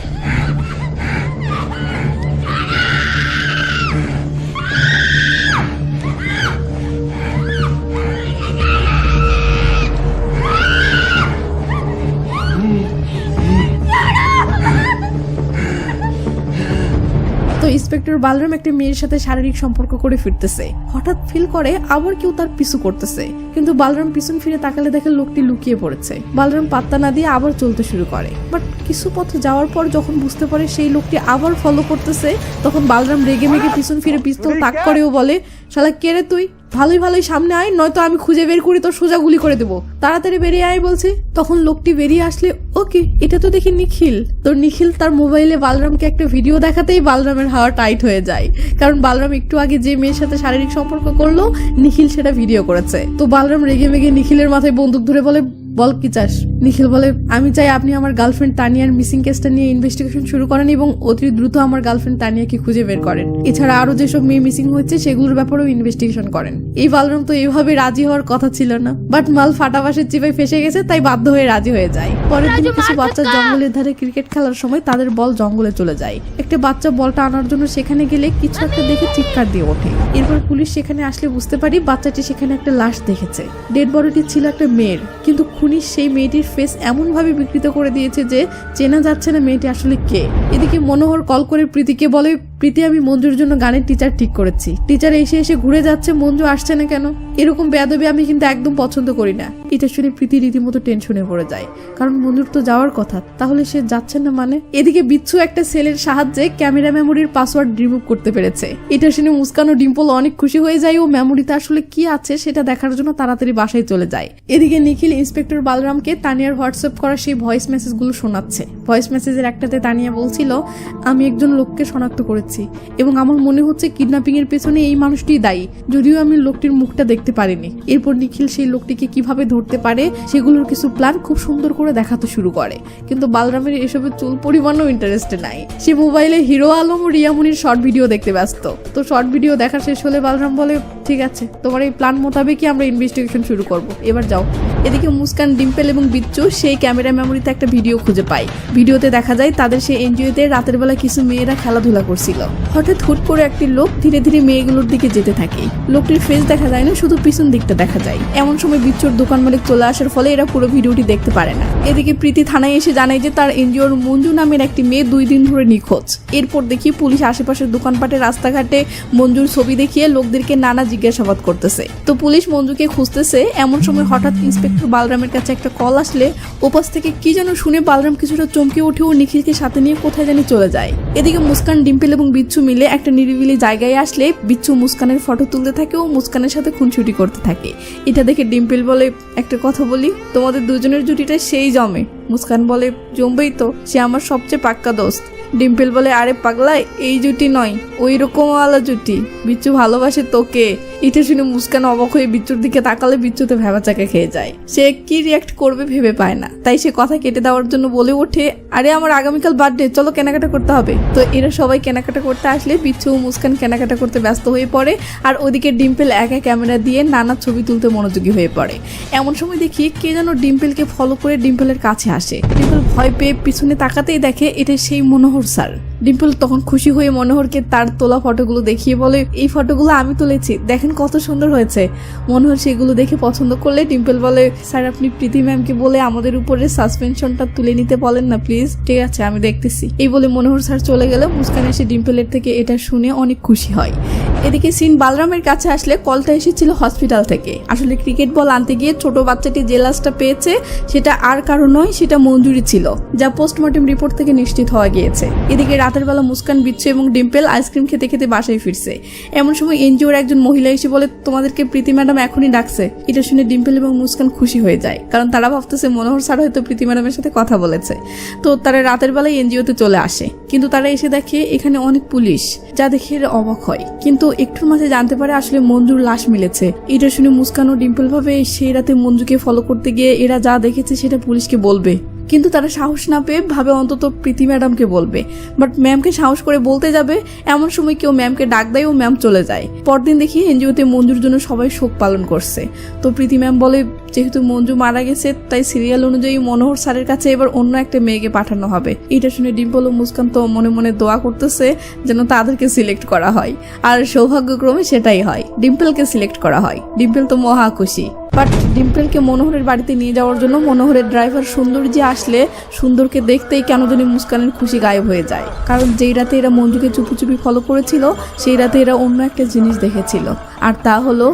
তো ইন্সপেক্টর বালরাম একটা মেয়ের সাথে শারীরিক সম্পর্ক করে ফিরতেছে, হঠাৎ ফিল করে আবার কেউ তার পিছু করতেছে, কিন্তু বালরাম পিছন ফিরে তাকালে দেখে লোকটি লুকিয়ে পড়েছে। বালরাম পাত্তা না দিয়ে আবার চলতে শুরু করে, বাট কিছু পথ যাওয়ার পর যখন বুঝতে পারে সেই লোকটি আবার ফলো করতেছে, তখন বালরাম রেগে মেগে পিছন ফিরে পিস্তল তাক করে ও বলে, শালা কে রে তুই, ভালোই সামনে আয়, নয়তো আমি খুঁজে বের করি তোর সোজা গুলি করে দেবো, তাড়াতাড়ি বেরিয়ে আয় বলছে। তখন লোকটি বেরিয়ে আসলে, ওকে এটা তো দেখি নিখিল। তো নিখিল তার মোবাইলে বালরামকে একটা ভিডিও দেখাতেই বালরামের হাওয়া টাইট হয়ে যায়, কারণ বালরাম একটু আগে যে মেয়ের সাথে শারীরিক সম্পর্ক করলো নিখিল সেটা ভিডিও করেছে। তো বালরাম রেগে মেগে নিখিলের মাথায় বন্দুক ধরে বলে, বল কি চাস? নিখিল বলে, আমি চাই আপনি আমার গার্লফ্রেন্ড তানিয়ার মিসিং কেসটা নিয়ে ইনভেস্টিগেশন শুরু করেন এবং অতি দ্রুত আমার গার্লফ্রেন্ড তানিয়াকে খুঁজে বের করেন। এছাড়া আরো যেসব মেয়ে মিসিং হয়েছে সেগুলোর ব্যাপারেও ইনভেস্টিগেশন করেন। এই বালরাম তো এইভাবে রাজি হওয়ার কথা ছিল না, বাট মাল ফাটাবাসের চিপায় ফেসে গেছে, তাই বাধ্য হয়ে রাজি হয়ে যায়। পরের দিন কিছু বাচ্চা জঙ্গলের ধারে ক্রিকেট খেলার সময় তাদের বল জঙ্গলে চলে যায়। একটা বাচ্চা বলটা আনার জন্য সেখানে গেলে কিছু একটা দেখে চিৎকার দিয়ে ওঠে। এরপর পুলিশ সেখানে আসলে বুঝতে পারি বাচ্চাটি সেখানে একটা লাশ দেখেছে। ডেড বডিটি ছিল একটা মেয়ের, কিন্তু খুনি সেই মেয়েটির ফেস এমন ভাবে বিকৃত করে দিয়েছে যে চেনা যাচ্ছে না মেয়েটি আসলে কে। এদিকে মনোহর কল করে প্রীতিকে বলে, প্রীতি আমি মঞ্জুর জন্য গানের টিচার ঠিক করেছি, টিচার এসে ঘুরে যাচ্ছে, মঞ্জু আসছে না কেন? এরকম বেয়াদবি আমি কিন্তু একদম পছন্দ করি না। এটা শুনে প্রীতি রীতিমতো টেনশনে পড়ে যায়, কারণ মঞ্জুর তো যাওয়ার কথা, তাহলে সে যাচ্ছে না মানে? এদিকে বিচ্ছু একটা সেলের সাহায্যে ক্যামেরা মেমোরির পাসওয়ার্ড রিমুভ করতে পেরেছে। এটা শুনে মুস্কান ও ডিম্পল অনেক খুশি হয়ে যায় ও মেমোরিতে আসলে কি আছে সেটা দেখার জন্য তাড়াতাড়ি বাসায় চলে যায়। এদিকে নিখিল ইন্সপেক্টর বালরামকে তানিয়ার হোয়াটসঅ্যাপ করা সেই ভয়েস মেসেজগুলো শোনাচ্ছে। ভয়েস মেসেজের একটাতে তানিয়া বলছিল, আমি একজন লোককে শনাক্ত করেছি এবং আমার মনে হচ্ছে কিডন্যাপিং এর পেছনে এই মানুষটিই দায়ী, যদিও আমি লোকটির মুখটা দেখতে পারিনি। এরপর নিখিল সেই লোকটিকে কিভাবে ধরতে পারে সেগুলোর কিছু প্ল্যান খুব সুন্দর করে দেখাতে শুরু করে, কিন্তু বালরামের এসবের চুল পরিমাণও ইন্টারেস্টে নাই। সে মোবাইলে হিরো আলম ও রিয়ামনির শর্ট ভিডিও দেখতে ব্যস্ত। তো শর্ট ভিডিও দেখা শেষ হলে বালরাম বলে, ঠিক আছে, তোমার এই প্ল্যান মোতাবেকই আমরা ইনভেস্টিগেশন শুরু করব, এবার যাও। এদিকে মুস্কান, ডিম্পল এবং বিচ্ছু সেই ক্যামেরা মেমোরিতে একটা ভিডিও খুঁজে পায়। ভিডিওতে দেখা যায় তাদের সেই এনজিওতে রাতের বেলা কিছু মেয়েরা খেলাধুলা করছিল। হঠাৎ হুট করে একটি লোক ধীরে ধীরে মেয়েগুলোর দিকে যেতে থাকে। লোকটির ফেস দেখা যায় না, শুধু পিছন দিকটা দেখা যায়। এমন সময় বিচ্ছুর দোকান মালিক চলে আসার ফলে এরা পুরো ভিডিওটি দেখতে পারে না। এদিকে প্রীতি থানায় এসে জানায় যে তার এনজিওর মঞ্জু নামের একটি মেয়ে 2 দিন ধরে নিখোঁজ। এরপর দেখি পুলিশ আশেপাশের দোকানপাটে রাস্তাঘাটে মঞ্জুর ছবি দেখিয়ে লোকদেরকে নানা জিজ্ঞাসাবাদ করতেছে। তো পুলিশ মঞ্জুকে খুঁজতেছে। এমন সময় হঠাৎ ইন্সপেক্টর বালরামের কাছে একটা কল আসলে ওপাশ থেকে কি যেন শুনে বালরাম কিছুটা চমকে উঠে ও নিখিলকে সাথে নিয়ে কোথায় জানি চলে যায়। এদিকে মুস্কান, ডিম্পল এবং বিচ্ছু মিলে একটা নিরিবিলি জায়গায় আসলে বিচ্ছু মুস্কানের ফটো তুলতে থাকে ও মুস্কানের সাথে খুনসুটি করতে থাকে। এটা দেখে ডিম্পল বলে, একটা কথা বলি, তোমাদের দুজনের জুটিটা সেই জমে। মুস্কান বলে, জমবেই তো, সে আমার সবচেয়ে পাক্কা দোস্ত। ডিম্পল বলে, আরে পাগলা, এই জুটি নয়, ওই রকম আলা জুটি, বিচ্ছু ভালোবাসে তোকে। এটা শুনে মুস্কান অবাক হয়ে বিচ্ছুর দিকে তাকালে বিচ্ছুতে ভেবাচাকা খেয়ে যায়। সে কি রিয়াক্ট করবে ভেবে পায় না, তাই সে কথা কেটে দেওয়ার জন্য বলে ওঠে, আরে আমার আগামীকাল বার্থডে, চলো কেনাকাটা করতে হবে। তো এরা সবাই কেনাকাটা করতে আসলে বিচ্ছু ও মুস্কান কেনাকাটা করতে ব্যস্ত হয়ে পড়ে, আর ওদিকে ডিম্পল একা ক্যামেরা দিয়ে নানা ছবি তুলতে মনোযোগী হয়ে পড়ে। এমন সময় দেখি কে যেন ডিম্পলকে ফলো করে ডিম্পলের কাছে আসে। ডিম্পল ভয় পেয়ে পিছনে তাকাতেই দেখে এটা সেই মনোহর স্যার। ডিম্পল তখন খুশি হয়ে মনোহরকে তার তোলা ফটোগুলো দেখিয়ে বলে, এই ফটোগুলো আমি তুলেছি, দেখেন কত সুন্দর হয়েছে। মনোহর সেগুলো দেখে পছন্দ করলে ডিম্পল বলে, স্যার আপনি প্রীতি ম্যামকে বলে আমাদের উপরে সাসপেনশনটা তুলে নিতে বলেন না প্লিজ। ঠিক আছে, আমি দেখতেছি। এই বলে মনোহর স্যার চলে গেল। মুস্কান এসে ডিম্পলের থেকে এটা শুনে অনেক খুশি হয়। এদিকে সিন বালরামের কাছে আসলে কলটা এসেছিল হসপিটাল থেকে। আসলে ক্রিকেট বল আনতে গিয়ে ছোট বাচ্চাটি যে লাশটা পেয়েছে সেটা আর কারো নয়, সেটা মঞ্জুরি ছিল, যা পোস্টমর্টেম রিপোর্ট থেকে নিশ্চিত হওয়া গিয়েছে। এদিকে রাতের বেলা মুস্কান, বিচ্ছু এবং ডিম্পল আইসক্রিম খেতে খেতে বাসায় ফিরছে। এমন সময় এনজিওর একজন মহিলা এসে বলে, তোমাদেরকে প্রীতি ম্যাডাম এখনই ডাকছে। এটা শুনে ডিম্পল এবং মুস্কান খুশি হয়ে যায়, কারণ তারা ভাবতেছে মনোহর স্যার হয়তো প্রীতি ম্যাডামের সাথে কথা বলেছে। তো তারা রাতের বেলায় এনজিওতে চলে আসে, কিন্তু তারা এসে দেখে এখানে অনেক পুলিশ, যা দেখে এরা অবাক হয়। কিন্তু একটুর মাঝে জানতে পারে আসলে মঞ্জুর লাশ মিলেছে। এটা শুনে মুস্কান ও ডিম্পল ভাবে সেই রাতে মঞ্জুকে ফলো করতে গিয়ে এরা যা দেখেছে সেটা পুলিশকে বলবে, কিন্তু তারা সাহস না পেয়ে ভাবে অন্তত প্রীতি ম্যাডামকে বলবে। বাট ম্যামকে সাহস করে বলতে যাবে, এমন সময় কেউ ম্যামকে ডাক দেয় ও ম্যাম চলে যায়। পরদিন দেখি এনজিওতে মঞ্জুর জন্য সবাই শোক পালন করছে। তো প্রীতি ম্যাম বলে, যেহেতু মঞ্জু মারা গেছে তাই সিরিয়াল অনুযায়ী মনোহর স্যারের কাছে এবার অন্য একটা মেয়েকে পাঠানো হবে। এটা শুনে ডিম্পল ও মুস্কান তো মনে মনে দোয়া করতেছে যেন তাদেরকে সিলেক্ট করা হয়, আর সৌভাগ্যক্রমে সেটাই হয়, ডিম্পলকে সিলেক্ট করা হয়। ডিম্পল তো মহা খুশি। বাট ডিম্পলকে মনোহরের বাড়িতে নিয়ে যাওয়ার জন্য মনোহরের ড্রাইভার সুন্দর যে আসলে সুন্দরকে দেখতেই কেন জানি মুস্কানের খুশি গায়েব হয়ে যায়। কারণ যেই রাতে এরা মঞ্জুকে চুপি চুপি ফলো করেছিল সেই রাতে এরা অন্য একটা জিনিস দেখেছিল, আর তা হলো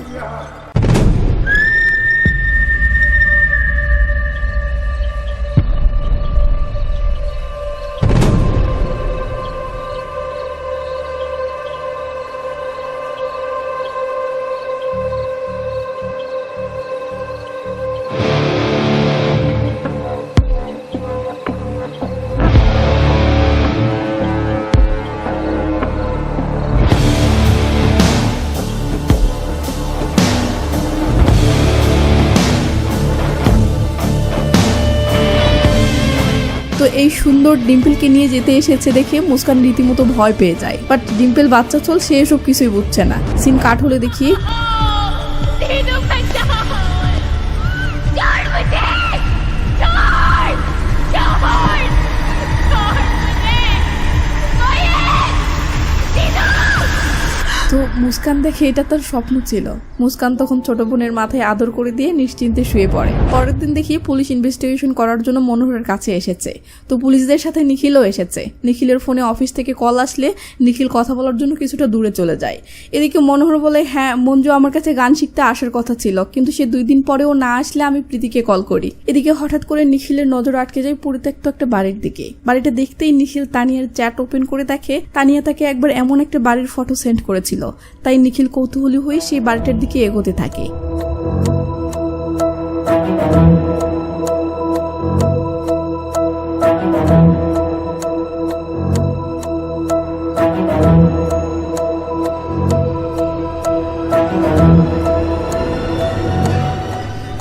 তো এই সুন্দর ডিম্পলকে নিয়ে যেতে এসেছে দেখে মুস্কান রীতিমতো ভয় পেয়ে যায়। বাট ডিম্পল বাচ্চা চল, সে এসব কিছুই বুঝছে না। সিন কাট হলে দেখি তো মুস্কান দেখে এটা তার স্বপ্ন ছিল। মুস্কান তখন ছোট বোনের মাথায় আদর করে দিয়ে নিশ্চিন্তে শুয়ে পড়ে। পরের দিন দেখি পুলিশ ইনভেস্টিগেশন করার জন্য মনোহরের কাছে এসেছে। তো পুলিশদের সাথে নিখিলও এসেছে। নিখিলের ফোনে অফিস থেকে কল আসলে নিখিল কথা বলার জন্য কিছুটা দূরে চলে যায়। এদিকে মনোহর বলে, হ্যাঁ মঞ্জু আমার কাছে গান শিখতে আসার কথা ছিল, কিন্তু সে 2 দিন পরেও না আসলে আমি প্রীতিকে কল করি। এদিকে হঠাৎ করে নিখিলের নজর আটকে যায় পরিত্যক্ত একটা বাড়ির দিকে। বাড়িটা দেখতেই নিখিল তানিয়ার চ্যাট ওপেন করে দেখে তানিয়া তাকে একবার এমন একটা বাড়ির ফটো সেন্ড করেছিল। তাই নিখিল কৌতূহলী হয়ে সেই বাড়িটার দিকে এগোতে থাকে।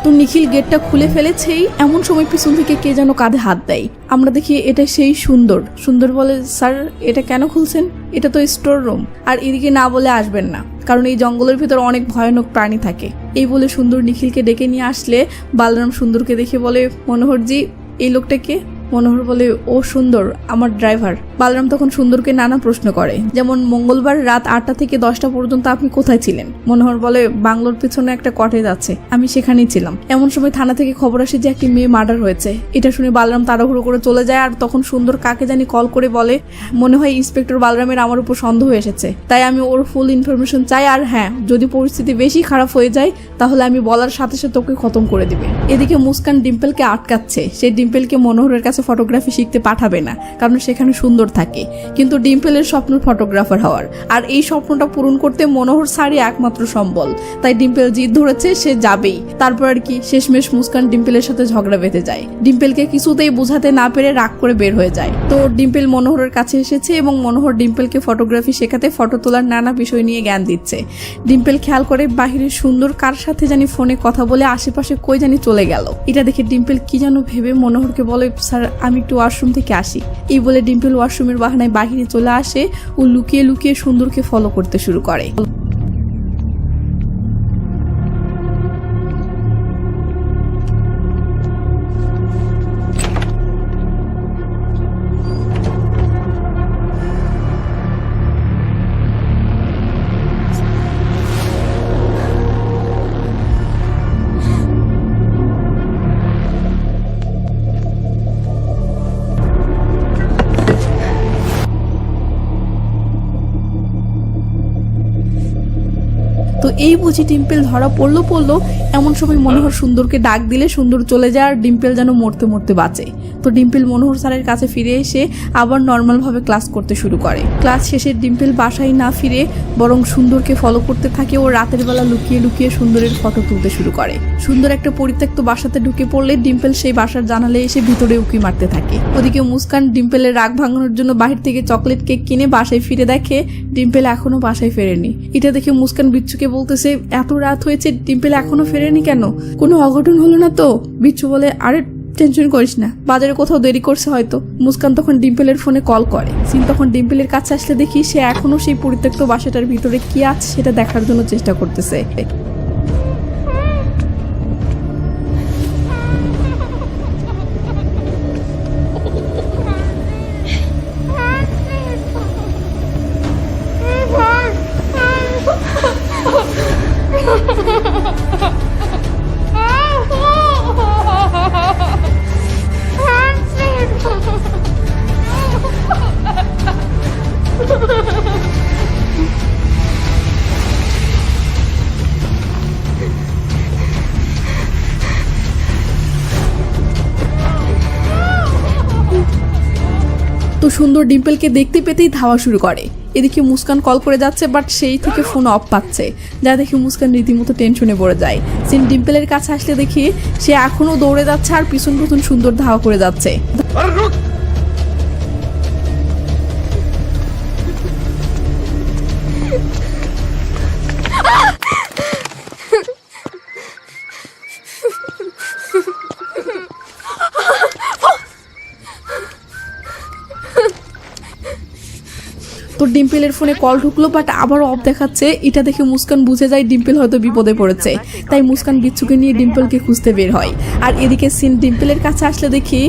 তো নিখিল গেটটা খুলে ফেলেছেই এমন সময় পিছন থেকে কে যেন কাঁধে হাত দেয়। আমরা দেখি এটা সেই সুন্দর। সুন্দর বলে, স্যার এটা কেন খুলছেন? এটা তো স্টোর রুম, আর এদিকে না বলে আসবেন না, কারণ এই জঙ্গলের ভিতর অনেক ভয়ানক প্রাণী থাকে। এই বলে সুন্দর নিখিলকে ডেকে নিয়ে আসলে বালরাম সুন্দরকে দেখে বলে, মনোহরজি এই লোকটাকে? মনোহর বলে, ও সুন্দর, আমার ড্রাইভার। বালরাম তখন সুন্দরকে নানা প্রশ্ন করে, যেমন মঙ্গলবার রাত 8টা থেকে 10টা পর্যন্ত আপনি কোথায় ছিলেন? মনোহর বলে, বাংলোর পিছনে একটা কটেজ আছে, আমি সেখানেই ছিলাম। এমন সময় থানা থেকে খবর আসে যে একটি মেয়ে মার্ডার হয়েছে। এটা শুনে বালরাম তাড়াহুড়ো করে চলে যায়। আর তখন সুন্দর কাকে জানি কল করে বলে, মনে হয় ইন্সপেক্টর বালরামের আমার উপর সন্দেহ এসেছে, তাই আমি ওর ফুল ইনফরমেশন চাই। আর হ্যাঁ, যদি পরিস্থিতি বেশি খারাপ হয়ে যায় তাহলে আমি বলার সাথে সাথে ওকে খতম করে দিবে। এদিকে মুস্কান ডিম্পলকে আটকাচ্ছে। সে ডিম্পলকে মনোহরের কাছে ফটোগ্রাফি শিখতে পাঠাবে না, কারণ সেখানে সুন্দর থাকে। কিন্তু ডিম্পলের স্বপ্ন ফটোগ্রাফার হওয়ার, আর এই স্বপ্নটা পূরণ করতে মনোহর স্যারই একমাত্র সম্বল। তাই ডিম্পল জিদ ধরেছে, সে যাবেই। তারপর আর কি, শেষমেশ মুস্কান ডিম্পলের সাথে ঝগড়া বেঁধে যায়। ডিম্পলকে কিছুতেই বোঝাতে না পেরে রাগ করে বের হয়ে যায়। তো ডিম্পল মনোহরের কাছে এসেছে এবং মনোহর ডিম্পলকে ফটোগ্রাফি শেখাতে ফটো তোলার নানা বিষয় নিয়ে জ্ঞান দিচ্ছে। ডিম্পল খেয়াল করে বাহিরে সুন্দর কার সাথে জানি ফোনে কথা বলে আশেপাশে কই জানি চলে গেল। এটা দেখে ডিম্পল কি যেন ভেবে মনোহরকে বলে, স্যার আমি একটু ওয়াশরুম থেকে আসি। এই বলে ডিম্পল ওয়াশরুমের বাহানায় বাহিরে চলে আসে ও লুকিয়ে লুকিয়ে সুন্দরকে ফলো করতে শুরু করে। তো এই বুঝি ডিম্পল ধরা পড়লো। এমন সময় মনোহর সুন্দরকে ডাক দিলে সুন্দর চলে যায়, আর ডিম্পল যেন মরতে মরতে বাঁচে। তো ডিম্পল মনোহর স্যারের কাছে ফিরে এসে আবার নর্মালভাবে ক্লাস করতে শুরু করে। ক্লাস শেষে ডিম্পল বাসায় না ফিরে বরং সুন্দরকে ফলো করতে থাকে ও রাতের বেলা লুকিয়ে লুকিয়ে সুন্দরের ফটো তুলতে শুরু করে। সুন্দর একটা পরিত্যক্ত বাসাতে ঢুকে পড়লে ডিম্পল সেই বাসার জানালে এসে ভিতরে উকি মারতে থাকে। ওদিকে মুস্কান ডিম্পলের রাগ ভাঙানোর জন্য বাহির থেকে চকলেট কেক কিনে বাসায় ফিরে দেখে ডিম্পল এখনো বাসায় ফেরেনি। এটা দেখে মুস্কান বিচ্ছুকে বলতেছে, এত রাত হয়েছে ডিম্পল এখনো ফেরেনি কেন? কোনো অঘটন হলো না তো? বিচ্ছু বলে, আরে টেনশন করিস না, বাজারে কোথাও দেরি করছে হয়তো। মুস্কান তখন ডিম্পলের ফোনে কল করে। সিন তখন ডিম্পলের কাছে আসলে দেখি সে এখনো সেই পরিত্যক্ত বাসাটার ভিতরে কি আছে সেটা দেখার জন্য চেষ্টা করতেছে। সুন্দর ডিম্পলকে দেখতে পেতেই ধাওয়া শুরু করে। এদিকে মুস্কান কল করে যাচ্ছে, বাট সেই থেকে ফোন অফ পাচ্ছে, যা দেখে মুস্কান রীতিমতো টেনশনে পড়ে যায়। সিন ডিম্পলের কাছে আসলে দেখি সে এখনো দৌড়ে যাচ্ছে আর পিছন পিছন সুন্দর ধাওয়া করে যাচ্ছে। তো ডিম্পলের ফোনে কল ঢুকলো, বাট আবার অফ দেখাচ্ছে। এটা দেখে মুস্কান বুঝে যায় ডিম্পল হয়তো বিপদে পড়েছে, তাই মুস্কান বিচ্ছুকে নিয়ে ডিম্পলকে খুঁজতে বের হয়। আর এদিকে সিন ডিম্পলের কাছে আসলে দেখি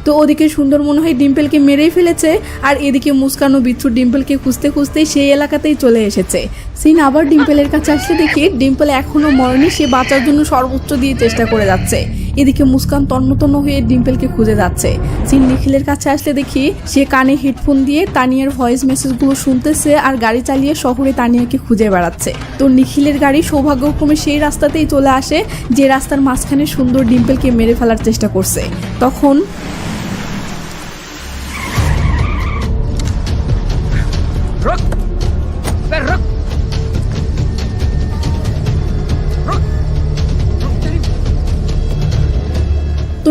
তো ওদিকে সুন্দর মনে হয় ডিম্পলকে মেরেই ফেলেছে, আর এদিকে মুস্কান ও বিচ্ছু ডিম্পলকে খুঁজতে খুঁজতেই সেই এলাকাতেই চলে এসেছে। সিন আবার ডিম্পলের কাছে আসলে দেখি ডিম্পল এখনো মরেনি, সে বাঁচার জন্য সর্বোচ্চ দিয়ে চেষ্টা করে যাচ্ছে। এদিকে মুস্কান তন্নতন্ন হয়ে ডিম্পলকে খুঁজে যাচ্ছে। সিন নিখিলের কাছে আসলে দেখি সে কানে হেডফোন দিয়ে তানিয়ার ভয়েস মেসেজগুলো শুনতেছে আর গাড়ি চালিয়ে শহরে তানিয়াকে খুঁজে বেড়াচ্ছে। তো নিখিলের গাড়ি সৌভাগ্যক্রমে সেই রাস্তাতেই চলে আসে যে রাস্তার মাঝখানে সুন্দর ডিম্পলকে মেরে ফেলার চেষ্টা করছে। তখন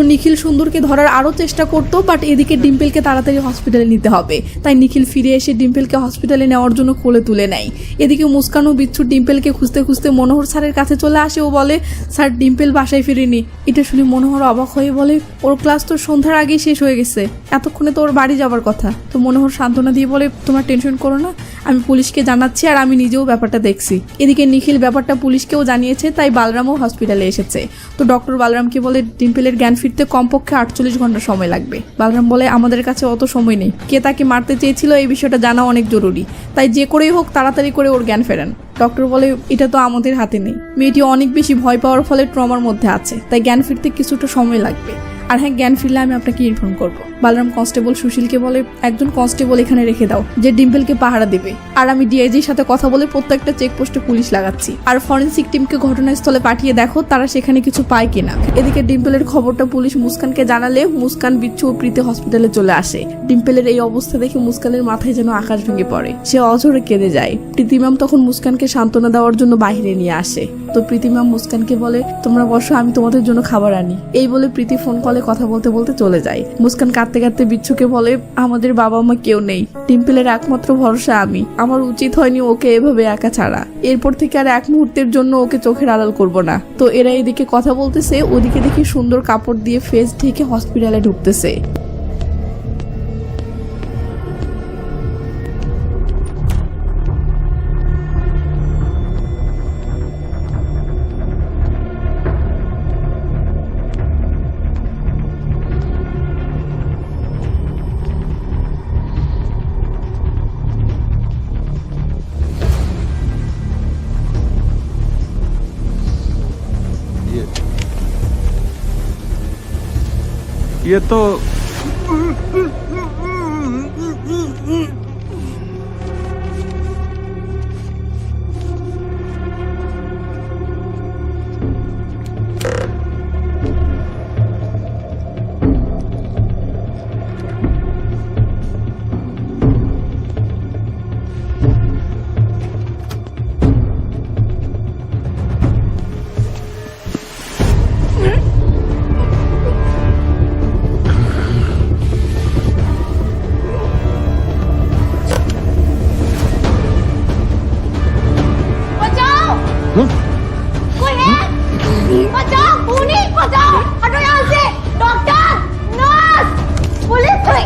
তো নিখিল সুন্দরকে ধরার আরও চেষ্টা করতো, বাট এদিকে ডিম্পলকে তাড়াতাড়ি হসপিটালে নিতে হবে, তাই নিখিল ফিরে এসে ডিম্পলকে হসপিটালে নেওয়ার জন্য কোলে তুলে নেয়। এদিকে মুস্কান ও বিচ্ছু ডিম্পলকে খুঁজতে খুঁজতে মনোহর স্যারের কাছে চলে আসে। ও বলে, স্যার ডিম্পল বাসায় ফিরেনি। এটা শুনে মনোহর অবাক হয়ে বলে, ওর ক্লাস তো সন্ধ্যার আগেই শেষ হয়ে গেছে, এতক্ষণে তো ওর বাড়ি যাবার কথা। তো মনোহর সান্ত্বনা দিয়ে বলে, তোমরা টেনশন করো না, আমি পুলিশকে জানাচ্ছি আর আমি নিজেও ব্যাপারটা দেখছি। এদিকে নিখিল ব্যাপারটা পুলিশকেও জানিয়েছে, তাই বালরামও হসপিটালে এসেছে। তো ডক্টর বালরামকে বলে, ডিম্পলের জ্ঞান ফিরতে কমপক্ষে 48 ঘন্টা সময় লাগবে। বালরাম বলে, আমাদের কাছে অত সময় নেই, কে তাকে মারতে চেয়েছিল এই বিষয়টা জানা অনেক জরুরি, তাই যে করেই হোক তাড়াতাড়ি করে ওর জ্ঞান ফেরান। ডক্টর বলে, এটা তো আমাদের হাতে নেই, মেয়েটি অনেক বেশি ভয় পাওয়ার ফলে ট্রমার মধ্যে আছে, তাই জ্ঞান ফিরতে কিছুটা সময় লাগবে। আর হ্যাঁ, জ্ঞান ফিরলে আমি আপনাকে ইনফর্ম করবো। বালরাম কনস্টেবল সুশীলকে বলে, একজন কনস্টেবল এখানে রেখে দাও যে ডিম্পলকে পাহারা দেবে, আর আমি ডিআইজির সাথে কথা বলে প্রত্যেকটা চেকপোস্টে পুলিশ লাগাচ্ছি। আর ফরেন্সিক টিমকে ঘটনাস্থলে পাঠিয়ে দেখো তারা সেখানে কিছু পায় কিনা। এদিকে ডিম্পলের খবরটা পুলিশ মুস্কানকে জানালে মুস্কান, বিচ্ছু ও প্রীতি হসপিটালে চলে আসে। ডিম্পলের এই অবস্থা দেখে মুস্কানের মাথায় যেন আকাশ ভেঙে পড়ে, সে অঝরে কেঁদে যায়। প্রীতি ম্যাম তখন মুস্কানকে সান্ত্বনা দেওয়ার জন্য বাইরে নিয়ে আসে। তো প্রীতি ম্যাম মুস্কানকে বলে, তোমরা বসো, আমি তোমাদের জন্য খাবার আনি। এই বলে প্রীতি ফোন কলে কথা বলতে বলতে চলে যায়। মুস্কান কাঁদতে কাঁদতে বিচ্ছুকে বলে, আমাদের বাবা মা কেউ নেই, ডিম্পলের একমাত্র ভরসা আমি, আমার উচিত হয়নি ওকে এভাবে একা ছাড়া, এরপর থেকে আর এক মুহূর্তের জন্য ওকে চোখের আড়াল করব না। তো এরা এদিকে কথা বলতেছে, ওদিকে দেখি সুন্দর কাপড় দিয়ে ফেস ঢেকে হসপিটালে ঢুকতেছে। ये तो कोई है? बचाओ, पुलिस बचाओ, हटो यहाँ से, डॉक्टर, नर्स, पुलिस कोई,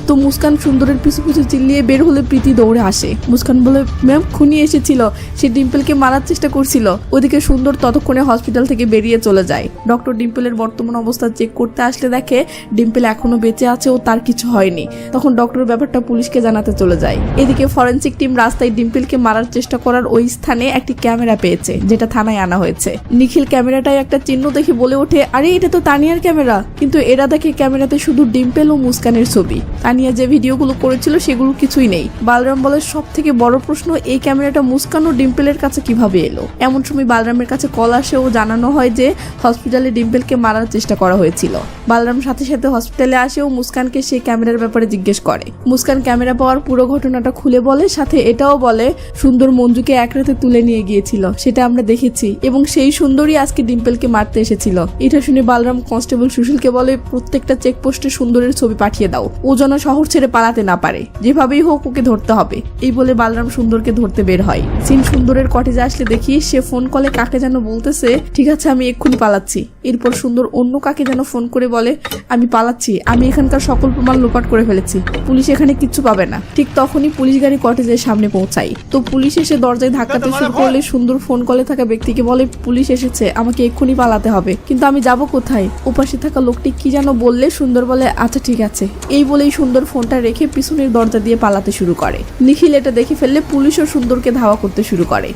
তো মুস্কান সুন্দরের পিছু পিছু চিল্লিয়ে বের হলে প্রীতি দৌড়ে আসে। মুস্কান বলে, ম্যাম খুনি এসেছিল, সে ডিম্পলকে মারার চেষ্টা করছিল। ওদিকে সুন্দর ততক্ষণে হসপিটাল থেকে বেরিয়ে চলে যায়। ডক্টর ডিম্পলের বর্তমান অবস্থা চেক করতে আসলে দেখে ডিম্পল এখনো বেঁচে আছে ও তার কিছু হয়নি। তখন ডক্টর ব্যাপারটা পুলিশকে জানাতে চলে যায়। এদিকে ফরেনসিক টিম রাস্তায় ডিম্পলকে মারার চেষ্টা করার ওই স্থানে একটি ক্যামেরা পেয়েছে, যেটা থানায় আনা হয়েছে। নিখিল ক্যামেরাটায় একটা চিহ্ন দেখে বলে ওঠে, আরে এটা তো তানিয়ার ক্যামেরা। কিন্তু এরা দেখে ক্যামেরাতে শুধু ডিম্পল ও মুস্কানের ছবি। তানিয়া যে ভিডিওগুলো করেছিল সেগুলো কিছুই নেই। বালরাম বলে, সব থেকে বড় প্রশ্ন, এই ক্যামেরাটা মুস্কান ও ডিম্পলের কাছে কিভাবে এলো? এমন সময় বালরামের কাছে কল আসে ও জানানো হয় যে হসপিটালে ডিম্পলকে মারার চেষ্টা করা হয়েছিল। বালরাম সাথে সাথে হসপিটালে আসে ও মুস্কানকে সেই ক্যামেরার ব্যাপারে জিজ্ঞেস করে। মুস্কান ক্যামেরা পাওয়ার পুরো ঘটনাটা খুলে বলে, সাথে এটাও বলে সুন্দর মঞ্জুকে এক রাতে তুলে নিয়ে গিয়েছিল, সেটা আমরা দেখেছি, এবং সেই সুন্দরী আজকে ডিম্পলকে মারতে এসেছিল। এটা শুনে বালরাম কনস্টেবল সুশীলকে বলে, প্রত্যেকটা চেকপোস্টে সুন্দরের ছবি পাঠিয়ে দাও, ও যেন শহর ছেড়ে পালাতে না পারে, যেভাবেই হোক ওকে ধরতে হবে। এই বলে বালরাম সুন্দরকে ধরতে বের হয়। সিন সুন্দরের কটেজে আসলে দেখি সে ফোন কলে কাকে যেন বলতেছে, ঠিক আছে আমি এক্ষুনি পালাচ্ছি। এরপর সুন্দর অন্য কাকে যেন ফোন করে বলে, আমি পালাচ্ছি, আমি এখানকার সকল প্রমাণ লোপাট করে ফেলেছি, পুলিশ এখানে কিচ্ছু পাবে না। ঠিক তখনই পুলিশ গাড়ি কটেজের সামনে পৌঁছায়। তো পুলিশ এসে দরজায় ধাক্কাতে শুরু করলে সুন্দর ফোন কলে থাকা ব্যক্তিকে বলে, পুলিশ এসেছে, আমাকে এক্ষুনি পালাতে হবে, কিন্তু আমি যাব কোথায়? ওপাশে থাকা লোকটি কি যেন বললে সুন্দর বলে, আচ্ছা ঠিক আছে। এই বলেই সুন্দর ফোনটা রেখে পিছনের দরজা দিয়ে পালাতে শুরু করে। নিখিল এটা দেখে ফেললে পুলিশও সুন্দরকে ধাওয়া করতে শুরু করে।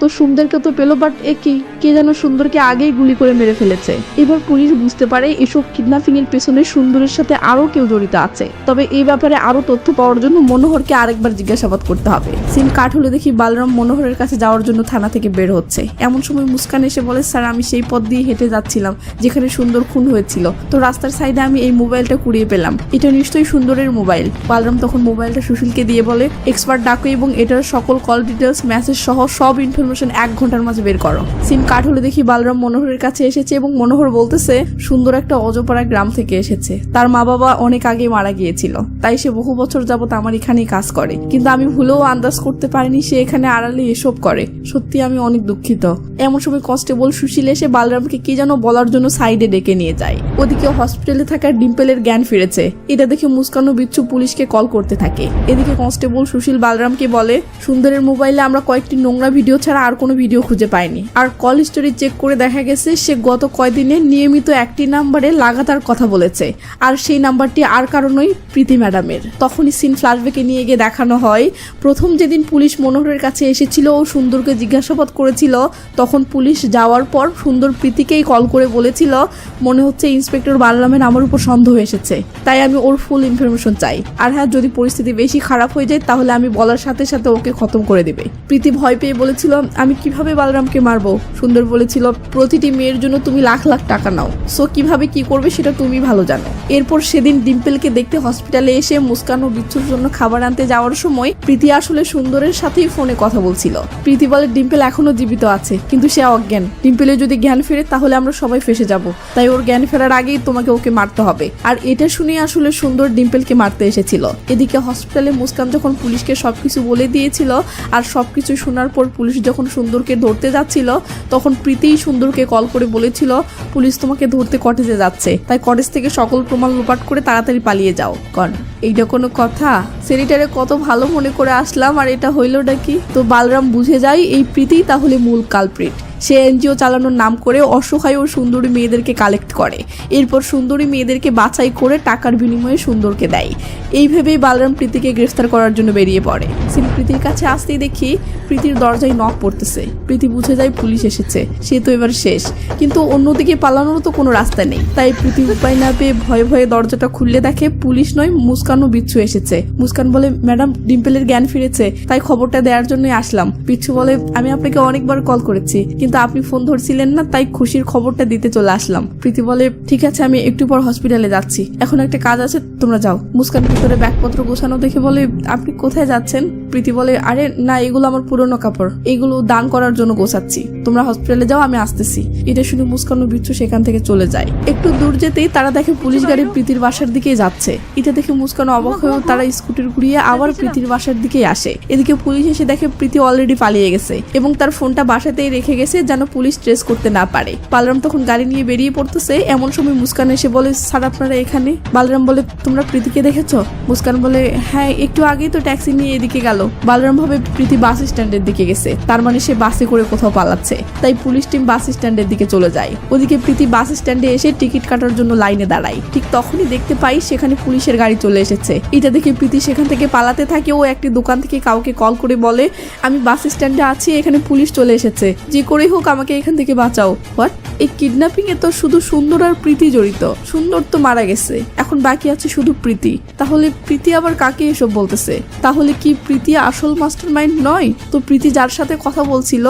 তো সুন্দরকে তো পেলো, বাট কে যেন সুন্দরকে আগেই গুলি করে মেরে ফেলেছে। এবার পুলিশ বুঝতে পারে এসব কিডন্যাপিং এর পেছনে সুন্দরের সাথে আরো কেউ জড়িত আছে। তবে এই ব্যাপারে আরো তথ্য পাওয়ার জন্য মনোহরকে আরেকবার জিজ্ঞাসাবাদ করতে হবে। সিন কাট হলে দেখি বালরাম মনোহরের কাছে যাওয়ার জন্য থানা থেকে বের হচ্ছে। এমন সময় মুস্কান এসে বলে, স্যার আমি সেই পথ দিয়ে হেঁটে যাচ্ছিলাম যেখানে সুন্দর খুন হয়েছিল, তো রাস্তার সাইডে আমি এই মোবাইলটা কুড়িয়ে পেলাম, এটা নিশ্চয়ই সুন্দরের মোবাইল। বালরাম তখন মোবাইলটা সুশীলকে দিয়ে বলে, এক্সপার্ট ডাকো এবং এটার সকল কল ডিটেলস, মেসেজ সহ সব ইনফরমেশন 1 ঘন্টার মাঝে বের করো। সিন কাট হলে দেখি বালরাম মনোহরের কাছে এসেছে এবং মনোহর বলতেছে সুন্দর একটা অজপাড়া গ্রাম থেকে এসেছে, তার মা বাবা অনেক আগে মারা গিয়েছিল, তাই সে বহু বছর যাবত আমার এখানেই কাজ করে, কিন্তু আমি ভুলেও আন্দাজ করতে পারিনি সে এখানে আড়ালে এসব করে, সত্যি আমি অনেক দুঃখিত। এমন সময় কনস্টেবল সুশীল এসে বালরামকে কি যেন বলার জন্য সাইডে ডেকে নিয়ে যায়। ওদিকে হসপিটালে থাকা ডিম্পলের জ্ঞান ফিরেছে। এটা দেখে মুস্কান ও বিচ্ছু পুলিশকে কল করতে থাকে। এদিকে কনস্টেবল সুশীল বালরামকে বলে, সুন্দরের মোবাইলে আমরা কয়েকটি নোংরা ভিডিও ছাড়া আর কোনো ভিডিও খুঁজে পাইনি, আর কল হিস্টোরি চেক করে দেখা গেছে সে গত কয়েকদিনে নিয়মিত একটি নাম্বারে লাগাতার কথা বলেছে, আর সেই নাম্বারটি আর কারণই প্রীতি ম্যাডামের। তখনই সিন ফ্ল্যাশব্যাকে নিয়ে গিয়ে দেখানো হয় প্রথম যেদিন পুলিশ মনোহরের কাছে এসেছিল ও সুন্দরকে জিজ্ঞাসাবাদ করেছিল, তখন পুলিশ যাওয়ার পর সুন্দর প্রীতিকেই কল করে বলেছিল, মনে হচ্ছে ইন্সপেক্টর বালরামের আমার উপর সন্দেহ এসেছে, তাই আমি ওর ফুল ইনফরমেশন চাই, আর হ্যাঁ যদি পরিস্থিতি বেশি খারাপ হয়ে যায় তাহলে আমি বলার সাথে সাথে ওকে খতম করে দেবে। প্রীতি ভয় পেয়ে বলেছিল, আমি কিভাবে বালরামকে মারবো? সুন্দর বলেছিল, প্রতিটি মেয়ের জন্য তুমি লাখ লাখ টাকা নাও, সো কিভাবে কি করবে সেটা তুমি ভালো জানো। এরপর সেদিন ডিম্পলকে দেখতে হসপিটালে এসে মুস্কান ও বিচ্ছুর জন্য খাবার আনতে যাওয়ার সময় প্রীতি আসলে সুন্দরের সাথেই ফোনে কথা বলছিল। প্রীতি বলে ডিম্পল এখনো জীবিত আছে, কিন্তু সে অজ্ঞান, ডিম্পলের যদি জ্ঞান ফেরে তাহলে আমরা সবাই ফেসে যাব, তাই ওর জ্ঞান ফেরার আগেই তোমাকে ওকে মারতে হবে। আর এটা শুনে আসলে সুন্দর ডিম্পলকে মারতে এসেছিল। এদিকে হসপিটালে মুস্কান যখন পুলিশকে সবকিছু বলে দিয়েছিল, আর সবকিছু শোনার পর পুলিশ যখন সুন্দরকে ধরতে যাচ্ছিল, তখন প্রীতিই সুন্দরকে কল করে বলেছিল, পুলিশ তোমাকে ধরতে কটেজে যাচ্ছে, তাই কটেজ থেকে সকল প্রমাণ লোপাট করে তাড়াতাড়ি পালিয়ে যাও। এইটা কোনো কথা? সেরিটারে কত ভালো মনে করে আসলাম, আর এটা হইলটা কি? তো বালরাম বুঝে যায় এই প্রীতি তাহলে মূল কালপ্রিট। সে এনজিও চালানোর নাম করে অসহায় ও সুন্দরী মেয়েদেরকে কালেক্ট করে, এরপর সুন্দরী মেয়েদেরকে বাছাই করে টাকার বিনিময়ে সুন্দরকে দেয়। এই ভেবেই বালরাম প্রীতিকে গ্রেফতার করার জন্য বেরিয়ে পড়ে। সিন প্রীতির কাছে আসতেই দেখি প্রীতির দরজায় নক পড়তেছে। প্রীতি বুঝে যায় পুলিশ এসেছে, সে তো এবার শেষ, কিন্তু অন্যদিকে পালানোর তো কোনো রাস্তা নেই, তাই প্রীতি উপায় না পেয়ে ভয়ে ভয়ে দরজাটা খুললে দেখে পুলিশ নয় মুস্কান ও বিচ্ছু এসেছে। মুস্কান বলে, ম্যাডাম ডিম্পলের জ্ঞান ফিরেছে, তাই খবরটা দেওয়ার জন্যই আসলাম। বিচ্ছু বলে, আমি আপনাকে অনেকবার কল করেছি, কিন্তু কিন্তু আপনি ফোন ধরছিলেন না, তাই খুশির খবরটা দিতে চলে আসলাম। প্রীতি বলে ঠিক আছে, আমি একটু পর হসপিটালে যাচ্ছি, এখন একটা কাজ আছে, তোমরা যাও। মুস্কান ভিতরে ব্যাগপত্র গোছানো দেখে বলে আপনি কোথায় যাচ্ছেন? প্রীতি বলে আরে না, এগুলো আমার পুরনো কাপড়, এগুলো দান করার জন্য গোছাচ্ছি, তোমরা হসপিটালে যাও, আমি আসতেছি। এটা শুনে মুস্কান ও বিচ্ছু সেখান থেকে চলে যায়। একটু দূর যেতেই তারা দেখে পুলিশ গাড়ি প্রীতির বাসার দিকে যাচ্ছে। এটা দেখে মুস্কান অবাক হয়েও তারা স্কুটির ঘুরিয়ে আবার প্রীতির বাসার দিকে আসে। এদিকে পুলিশ এসে দেখে প্রীতি অলরেডি পালিয়ে গেছে এবং তার ফোনটা বাসাতেই রেখে গেছে যেন পুলিশ ট্রেস করতে না পারে। বালরাম তখন গাড়ি নিয়ে বেরিয়ে পড়তেছে, এমন সময় মুস্কান এসে বলে স্যার আপনারা এখানে? বালরাম বলে তোমরা প্রীতিকে দেখেছো? মুস্কান বলে হ্যাঁ, একটু আগেই তো ট্যাক্সি নিয়ে এদিকে গেল। বালরাম ভাবে প্রীতি বাস স্ট্যান্ডের দিকে গেছে, তার মানে সে বাসে করে কোথাও পালাচ্ছে। তাই পুলিশ টিম বাস স্ট্যান্ডের দিকে চলে যায়। ওদিকে প্রীতি বাস স্ট্যান্ডে এসে টিকিট কাটার জন্য লাইনে দাঁড়ায়। ঠিক তখনই দেখতে পাই সেখানে পুলিশের গাড়ি চলে এসেছে। এটা দেখে প্রীতি সেখান থেকে পালাতে থাকে। ও একটি দোকান থেকে কাউকে কল করে বলে আমি বাস স্ট্যান্ডে আছি, এখানে পুলিশ চলে এসেছে, যে করেই হোক আমাকে এখান থেকে বাঁচাও। হোয়াট? এই কিডন্যাপিং এ তো শুধু সুন্দর আর প্রীতি জড়িত। সুন্দর তো মারা গেছে, এখন বাকি আছে শুধু প্রীতি। তাহলে প্রীতি আবার কাকে এসব বলতেছে? তাহলে কি প্রীতি আসল মাস্টার মাইন্ড নয়? তো প্রীতি যার সাথে কথা বলছিল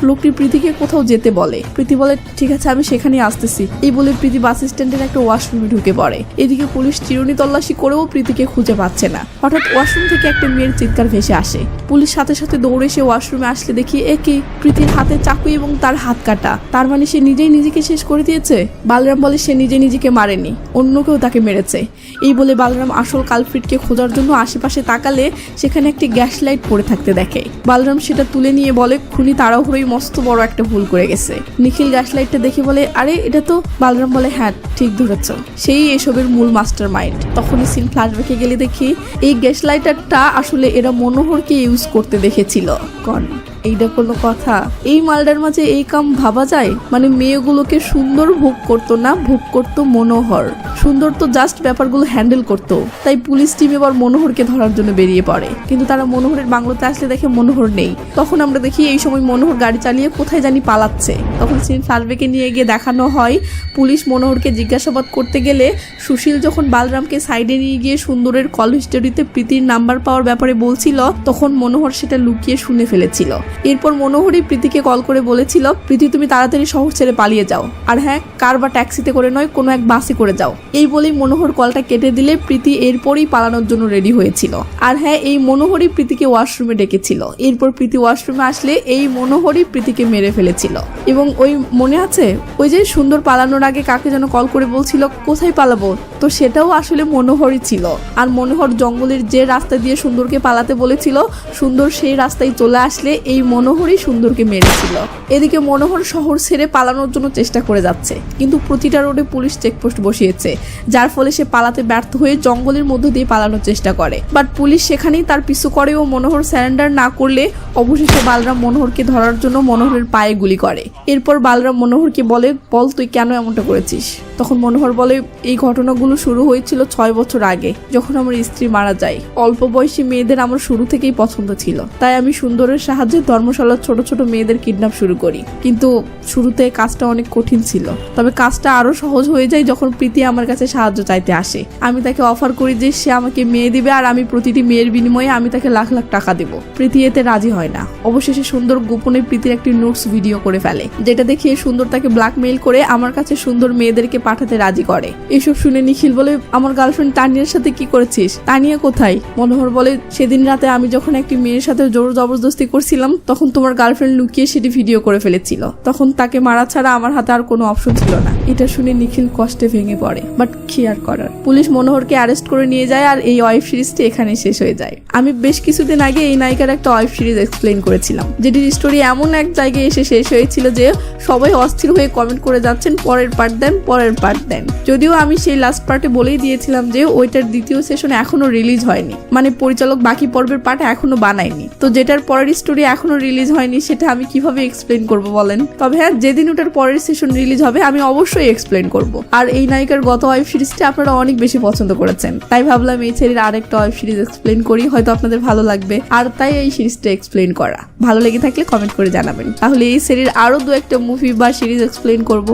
লোকটি প্রীতিকে কোথাও যেতে বলে। প্রীতি বলে ঠিক আছে, আমি সেখানেই আসতেছি। এই বলে প্রীতি বাস স্ট্যান্ডের একটা ওয়াশরুমে ঢুকে পড়ে। এদিকে পুলিশ চিরুনি তল্লাশি করেও প্রীতিকে খুঁজে পাচ্ছে না। হঠাৎ ওয়াশরুম থেকে একটা মেয়ের চিৎকার ভেসে আসে। পুলিশ সাথে সাথে দৌড়ে সে ওয়াশরুমে আসলে দেখি একে প্রীতির হাতে চাকু এবং তার হাত কাটা। তার মানে সে নিজেই নিজেকে শেষ করে দিয়েছে। বালরাম বলে সে নিজেকে মারেনি, অন্য কেউ তাকে মেরেছে। এই বলে বালরাম আসল কালপ্রিটকে খোঁজার জন্য আশেপাশে তাকালে সেখানে একটি গ্যাস লাইট পড়ে থাকতে দেখে। বালরাম সেটা তুলে নিয়ে বলে খুনি তাড়াহুড়োই মস্ত বড় একটা ভুল করে গেছে। নিখিল গ্যাস লাইটটা দেখে বলে আরে এটা তো। বালরাম বলে হ্যাঁ ঠিক ধরেছ, সেই এসবের মূল মাস্টার মাইন্ড। তখনই সিন ফ্ল্যাশব্যাকে গেলে দেখি এই গ্যাস লাইটারটা আসলে এরা মনোহরকে ইউজ করতে দেখেছিল। কন এইটা কোনো কথা? এই মালটার মাঝে এই কাম ভাবা যায়? মানে মেয়েগুলোকে সুন্দর ভোগ করতো না, ভোগ করতো মনোহর। সুন্দর তো জাস্ট ব্যাপারগুলো হ্যান্ডেল করতো। তাই পুলিশ টিম এবার মনোহরকে ধরার জন্য বেরিয়ে পড়ে, কিন্তু তারা মনোহরের বাংলোতে আসলে দেখে মনোহর নেই। তখন আমরা দেখি এই সময় মনোহর গাড়ি চালিয়ে কোথায় জানি পালাচ্ছে। তখন সিন ফ্ল্যাশব্যাকে নিয়ে গিয়ে দেখানো হয় পুলিশ মনোহরকে জিজ্ঞাসাবাদ করতে গেলে সুশীল যখন বালরামকে সাইডে নিয়ে গিয়ে সুন্দরের কল হিস্টোরিতে প্রীতির নাম্বার পাওয়ার ব্যাপারে বলছিল, তখন মনোহর সেটা লুকিয়ে শুনে ফেলেছিল। এরপর মনোহরই প্রীতিকে কল করে বলেছিল প্রীতি তুমি তাড়াতাড়ি শহর ছেড়ে পালিয়ে যাও, আর হ্যাঁ কার বা ট্যাক্সিতে করে নয়, কোনো এক বাসে করে যাও। এই বলেই মনোহর কলটা কেটে দিলে প্রীতি এরপরই পালানোর জন্য রেডি হয়েছিল। আর হ্যাঁ এই মনোহরই প্রীতিকে ওয়াশরুমে ডেকেছিল। এরপর প্রীতি ওয়াশরুমে আসলে এই মনোহরই প্রীতিকে মেরে ফেলেছিল। এবং ওই মনে আছে ওই যে সুন্দর পালানোর আগে কাকে যেন কল করে বলছিল কোথায় পালাবো, তো সেটাও আসলে মনোহরই ছিল। আর মনোহর জঙ্গলের যে রাস্তা দিয়ে সুন্দরকে পালাতে বলেছিল সুন্দর সেই রাস্তায় চলে আসলে এই মনোহরই সুন্দরকে মেরেছিল। এদিকে মনোহর শহর ছেড়ে পালানোর জন্য চেষ্টা করে যাচ্ছে, কিন্তু প্রতিটা রোডে পুলিশ চেকপোস্ট বসিয়েছে, যার ফলে সে পালাতে ব্যর্থ হয়ে জঙ্গলের মধ্য দিয়ে পালানোর চেষ্টা করে। বাট পুলিশ সেখানেই তার পিছু করে ও মনোহর স্যারেন্ডার না করলে অবশেষে বালরাম মনোহরকে ধরার জন্য মনোহরের পায়ে গুলি করে। এরপর বালরাম মনোহরকে বলে বল তুই কেন এমনটা করেছিস? তখন মনোহর বলে এই ঘটনাগুলো শুরু হয়েছিল 6 বছর আগে, যখন আমার স্ত্রী মারা যায়। অল্প বয়সী মেয়েদের আমার শুরু থেকেই পছন্দ ছিল, তাই আমি সুন্দরের সাহায্যে ধর্মশালার ছোট ছোট মেয়েদের কিডন্যাপ শুরু করি। কিন্তু শুরুতে কাজটা অনেক কঠিন ছিল, তবে কাজটা আরো সহজ হয়ে যায় যখন প্রীতি আমার কাছে সাহায্য চাইতে আসে। আমি তাকে অফার করি যে সে আমাকে মেয়ে দিবে আর আমি প্রতিটি মেয়ের বিনিময়ে আমি তাকে লাখ লাখ টাকা দেব। প্রীতি এতে রাজি হয় না। অবশেষে সুন্দর গোপনে প্রীতির একটি নোটস ভিডিও করে ফেলে, যেটা দেখিয়ে সুন্দর তাকে ব্ল্যাকমেইল করে আমার কাছে সুন্দর মেয়েদেরকে পাঠাতে রাজি করে। এসব শুনে নিখিল বলে আমার গার্লফ্রেন্ড তানিয়ার সাথে কি করেছিস? তানিয়া কোথায়? মনোহর বলে সেদিন রাতে আমি যখন একটি মেয়ের সাথে জোর জবরদস্তি করছিলাম তখন তোমার গার্লফ্রেন্ড লুকিয়ে সেটি ভিডিও করে ফেলেছিল। তখন তাকে মারা ছাড়া আমার হাতে আর কোনো অপশন ছিল না। এটা শুনে নিখিল কষ্টে ভেঙে পড়ে, বাট কি আর করার। পুলিশ মনোহরকে অ্যারেস্ট করে নিয়ে যায় আর এই ওয়েব সিরিজটি এখানেই শেষ হয়ে যায়। আমি বেশ কিছুদিন আগে এই নায়িকার একটা ওয়েব সিরিজ এক্সপ্লেইন করেছিলাম, যেটির স্টোরি এমন এক জায়গায় এসে শেষ হয়েছিল যে সবাই অস্থির হয়ে কমেন্ট করে যাচ্ছেন পরের পার্ট দেন, পরের পার্ট দেন। যদিও আমি সেই লাস্ট পার্টে বলেই দিয়েছিলাম যে ওইটার দ্বিতীয় সেশন এখনো রিলিজ হয়নি, মানে পরিচালক বাকি পর্বের পার্ট এখনো বানায়নি। তো যেটার পরের স্টোরি এখনো রিলিজ হয়নি সেটা আমি কিভাবে এক্সপ্লেইন করব বলেন? তবে হ্যাঁ, যেদিন ওটার পরের সেশন রিলিজ হবে আমি অবশ্যই এক্সপ্লেইন করব। আর এই নায়িকার গত ওয়েব সিরিজটা আপনারা অনেক বেশি পছন্দ করেছেন, তাই ভাবলাম এই ছেলের আরেকটা ওয়েব সিরিজ এক্সপ্লেইন করি, হয়তো আপনাদের ভালো লাগবে। আর তাই এই সিরিজটা এক্সপ্লেইন করা। ভালো লেগে থাকলে কমেন্ট করে জানাবেন, তাহলে এই সিরিজের আরো দু একটা মুভি বা সিরিজ এক্সপ্লেইন করব।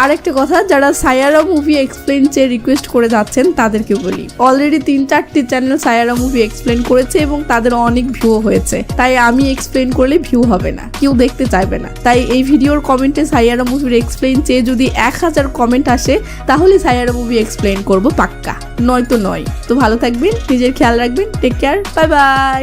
আর একটা কথা, যারা সায়ারা মুভি এক্সপ্লেন চেয়ে রিকোয়েস্ট করে যাচ্ছেন তাদেরকে বলি, অলরেডি 3-4টি চ্যানেল সায়ারা মুভি এক্সপ্লেন করেছে এবং তাদের অনেক ভিউ হয়েছে, তাই আমি এক্সপ্লেন করলে ভিউ হবে না, কেউ দেখতে চাইবে না। তাই এই ভিডিওর কমেন্টে সায়ারা মুভির এক্সপ্লেন চেয়ে যদি 1000 কমেন্ট আসে তাহলে সায়ারা মুভি এক্সপ্লেন করব পাক্কা, নয়তো নয়। তো ভালো থাকবেন, নিজের খেয়াল রাখবেন, টেক কেয়ার, বাই বাই।